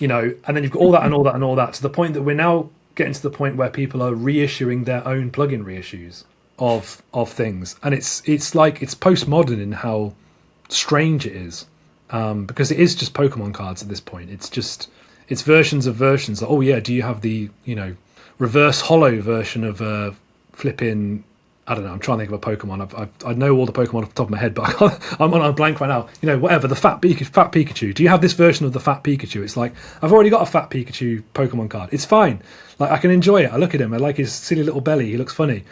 and then you've got all that and all that and all that, to the point that we're now getting to the point where people are reissuing their own plugin reissues of things, and it's like it's postmodern in how strange it is, because it is just Pokemon cards at this point. It's versions of versions. Like, oh yeah, do you have the reverse hollow version of flipping, I don't know, I'm trying to think of a Pokemon. I know all the Pokemon off the top of my head, but I'm on a blank right now. Whatever, the fat Pikachu. Do you have this version of the fat Pikachu? It's like, I've already got a fat Pikachu Pokemon card. It's fine. Like, I can enjoy it. I look at him. I like his silly little belly. He looks funny.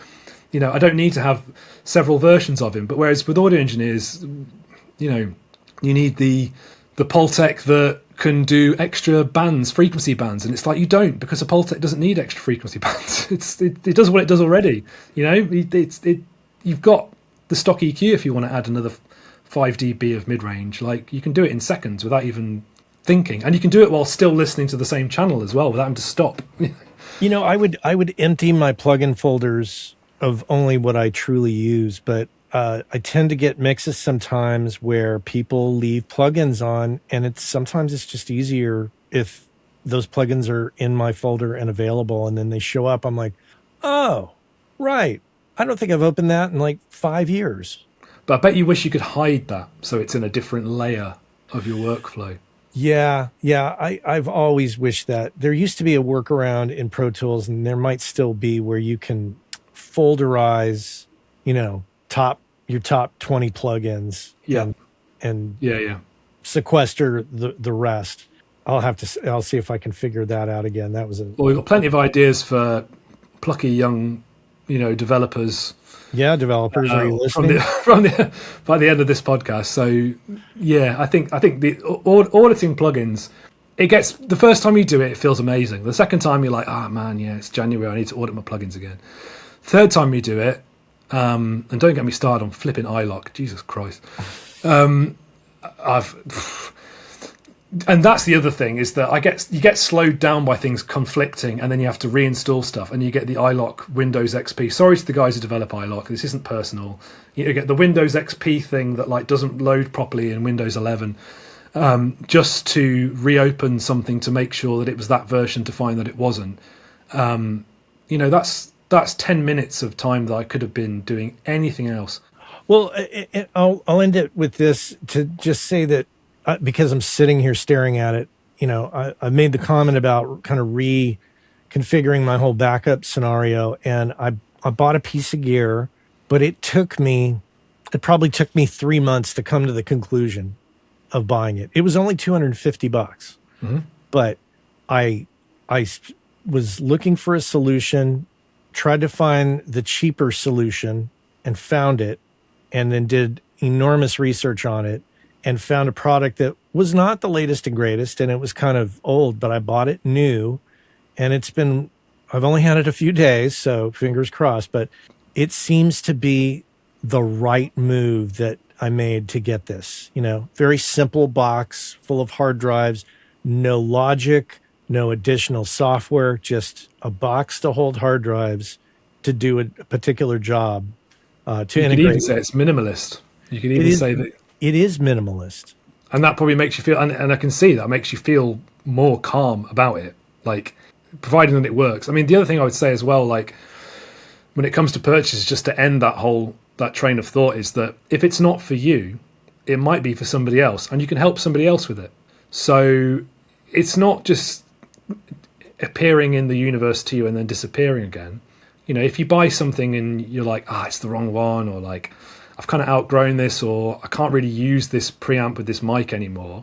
I don't need to have several versions of him. But whereas with audio engineers, you need the Pultec that can do extra bands, frequency bands, and it's like, you don't, because a Pultec doesn't need extra frequency bands. It does what it does already. You've got the stock EQ if you want to add another 5 dB of mid-range. Like, you can do it in seconds without even thinking, and you can do it while still listening to the same channel as well without having to stop.
I would empty my plugin folders of only what I truly use, but I tend to get mixes sometimes where people leave plugins on, and sometimes it's just easier if those plugins are in my folder and available, and then they show up. I'm like, oh, right. I don't think I've opened that in like 5 years.
But I bet you wish you could hide that so it's in a different layer of your workflow.
Yeah. I've always wished that. There used to be a workaround in Pro Tools, and there might still be, where you can folderize, your top 20 plugins.
Yeah.
And
Yeah.
sequester the rest. I'll see if I can figure that out again. That was
Well, we've got plenty of ideas for plucky young, developers.
Yeah, developers, are you listening?
By the end of this podcast. So yeah, I think the auditing plugins, it gets, the first time you do it feels amazing. The second time you're like, man, yeah, it's January, I need to audit my plugins again. Third time you do it, and don't get me started on flipping iLock, Jesus Christ. And that's the other thing, is that you get slowed down by things conflicting, and then you have to reinstall stuff, and you get the iLock Windows XP. Sorry to the guys who develop iLock, this isn't personal. You get the Windows XP thing that like doesn't load properly in Windows 11, just to reopen something to make sure that it was that version, to find that it wasn't. That's 10 minutes of time that I could have been doing anything else.
Well, I'll end it with this, to just say that, because I'm sitting here staring at it, I made the comment about kind of reconfiguring my whole backup scenario, and I bought a piece of gear, but it probably took me 3 months to come to the conclusion of buying it. It was only $250, but I was looking for a solution, tried to find the cheaper solution and found it, and then did enormous research on it and found a product that was not the latest and greatest, and it was kind of old, but I bought it new, and I've only had it a few days, so fingers crossed, but it seems to be the right move that I made to get this. Very simple box full of hard drives, no logic, no additional software, just a box to hold hard drives to do a particular job. To
you
integrate.
could even say it's minimalist. You could even say that
it is minimalist,
and that probably makes you feel. And I can see that makes you feel more calm about it. Like, providing that it works. I mean, the other thing I would say as well, like when it comes to purchases, just to end that train of thought, is that if it's not for you, it might be for somebody else, and you can help somebody else with it. So it's not just appearing in the universe to you and then disappearing again. If you buy something and you're like, it's the wrong one, or like, I've kind of outgrown this, or I can't really use this preamp with this mic anymore.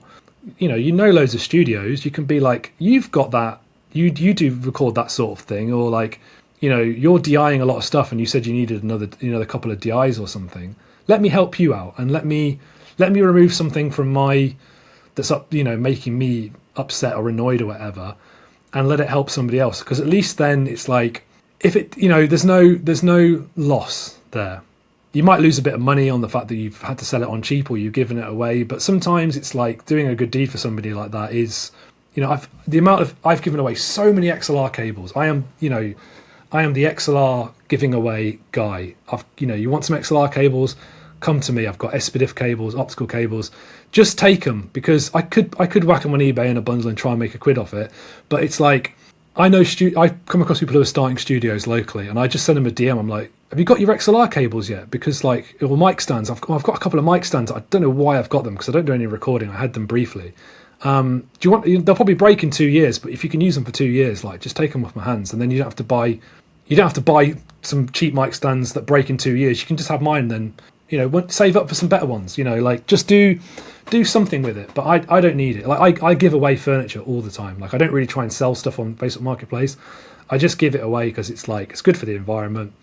Loads of studios. You can be like, you've got that. You do record that sort of thing, or like, you're DIing a lot of stuff, and you said you needed another couple of DIs or something. Let me help you out, and let me remove something from that's up, making me upset or annoyed or whatever, and let it help somebody else. Because at least then it's like, if it, there's no loss there. You might lose a bit of money on the fact that you've had to sell it on cheap or you've given it away, but sometimes it's like doing a good deed for somebody like that is, I've given away so many XLR cables. I am the XLR giving away guy. You want some XLR cables, come to me. I've got SPDIF cables, optical cables. Just take them, because I could whack them on eBay in a bundle and try and make £1 off it. But it's like, I've come across people who are starting studios locally, and I just send them a DM. I'm like, have you got your XLR cables yet? Because or mic stands. I've got a couple of mic stands. I don't know why I've got them, because I don't do any recording. I had them briefly. Do you want? They'll probably break in 2 years, but if you can use them for 2 years, like, just take them off my hands, and then you don't have to buy some cheap mic stands that break in 2 years. You can just have mine. Then save up for some better ones. Like, just do something with it. But I don't need it. Like, I give away furniture all the time. Like, I don't really try and sell stuff on Facebook Marketplace. I just give it away because it's like, it's good for the environment.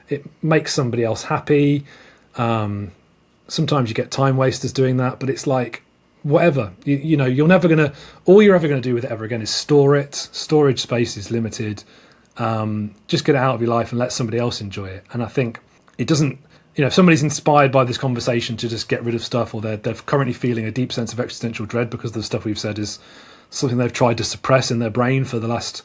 It makes somebody else happy. Sometimes you get time wasters doing that, but it's like, whatever. You're never gonna. All you're ever gonna do with it ever again is store it. Storage space is limited. Just get it out of your life and let somebody else enjoy it. And I think it doesn't. If somebody's inspired by this conversation to just get rid of stuff, or they're currently feeling a deep sense of existential dread because the stuff we've said is something they've tried to suppress in their brain for the last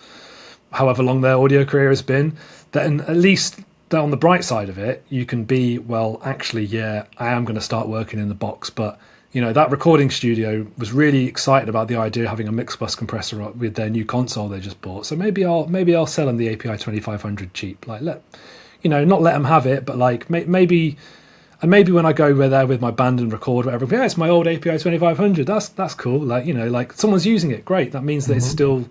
however long their audio career has been, then at least that on the bright side of it, you can be, well, actually, yeah, I am going to start working in the box. But that recording studio was really excited about the idea of having a mix bus compressor with their new console they just bought. So maybe I'll sell them the API 2500 cheap. Like, not let them have it, but like maybe when I go there with my band and record whatever, yeah, it's my old API 2500. That's cool. Like, like someone's using it. Great. That means that it's still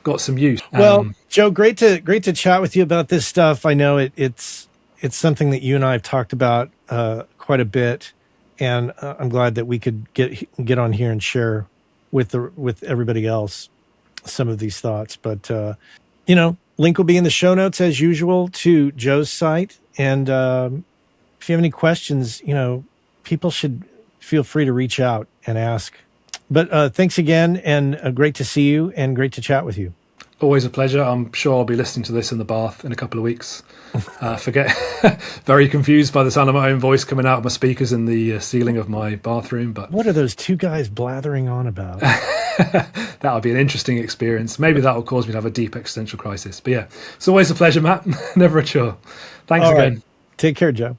got some use.
Well, Joe, great to chat with you about this stuff. I know it's something that you and I have talked about quite a bit, and I'm glad that we could get on here and share with everybody else some of these thoughts. But link will be in the show notes as usual to Joe's site. And if you have any questions, people should feel free to reach out and ask. But thanks again, and great to see you and great to chat with you.
Always a pleasure. I'm sure I'll be listening to this in the bath in a couple of weeks. Very confused by the sound of my own voice coming out of my speakers in the ceiling of my bathroom. But
what are those two guys blathering on about?
That'll be an interesting experience. Maybe that will cause me to have a deep existential crisis. But yeah, it's always a pleasure, Matt. Never a chore. Thanks again.
Take care, Joe.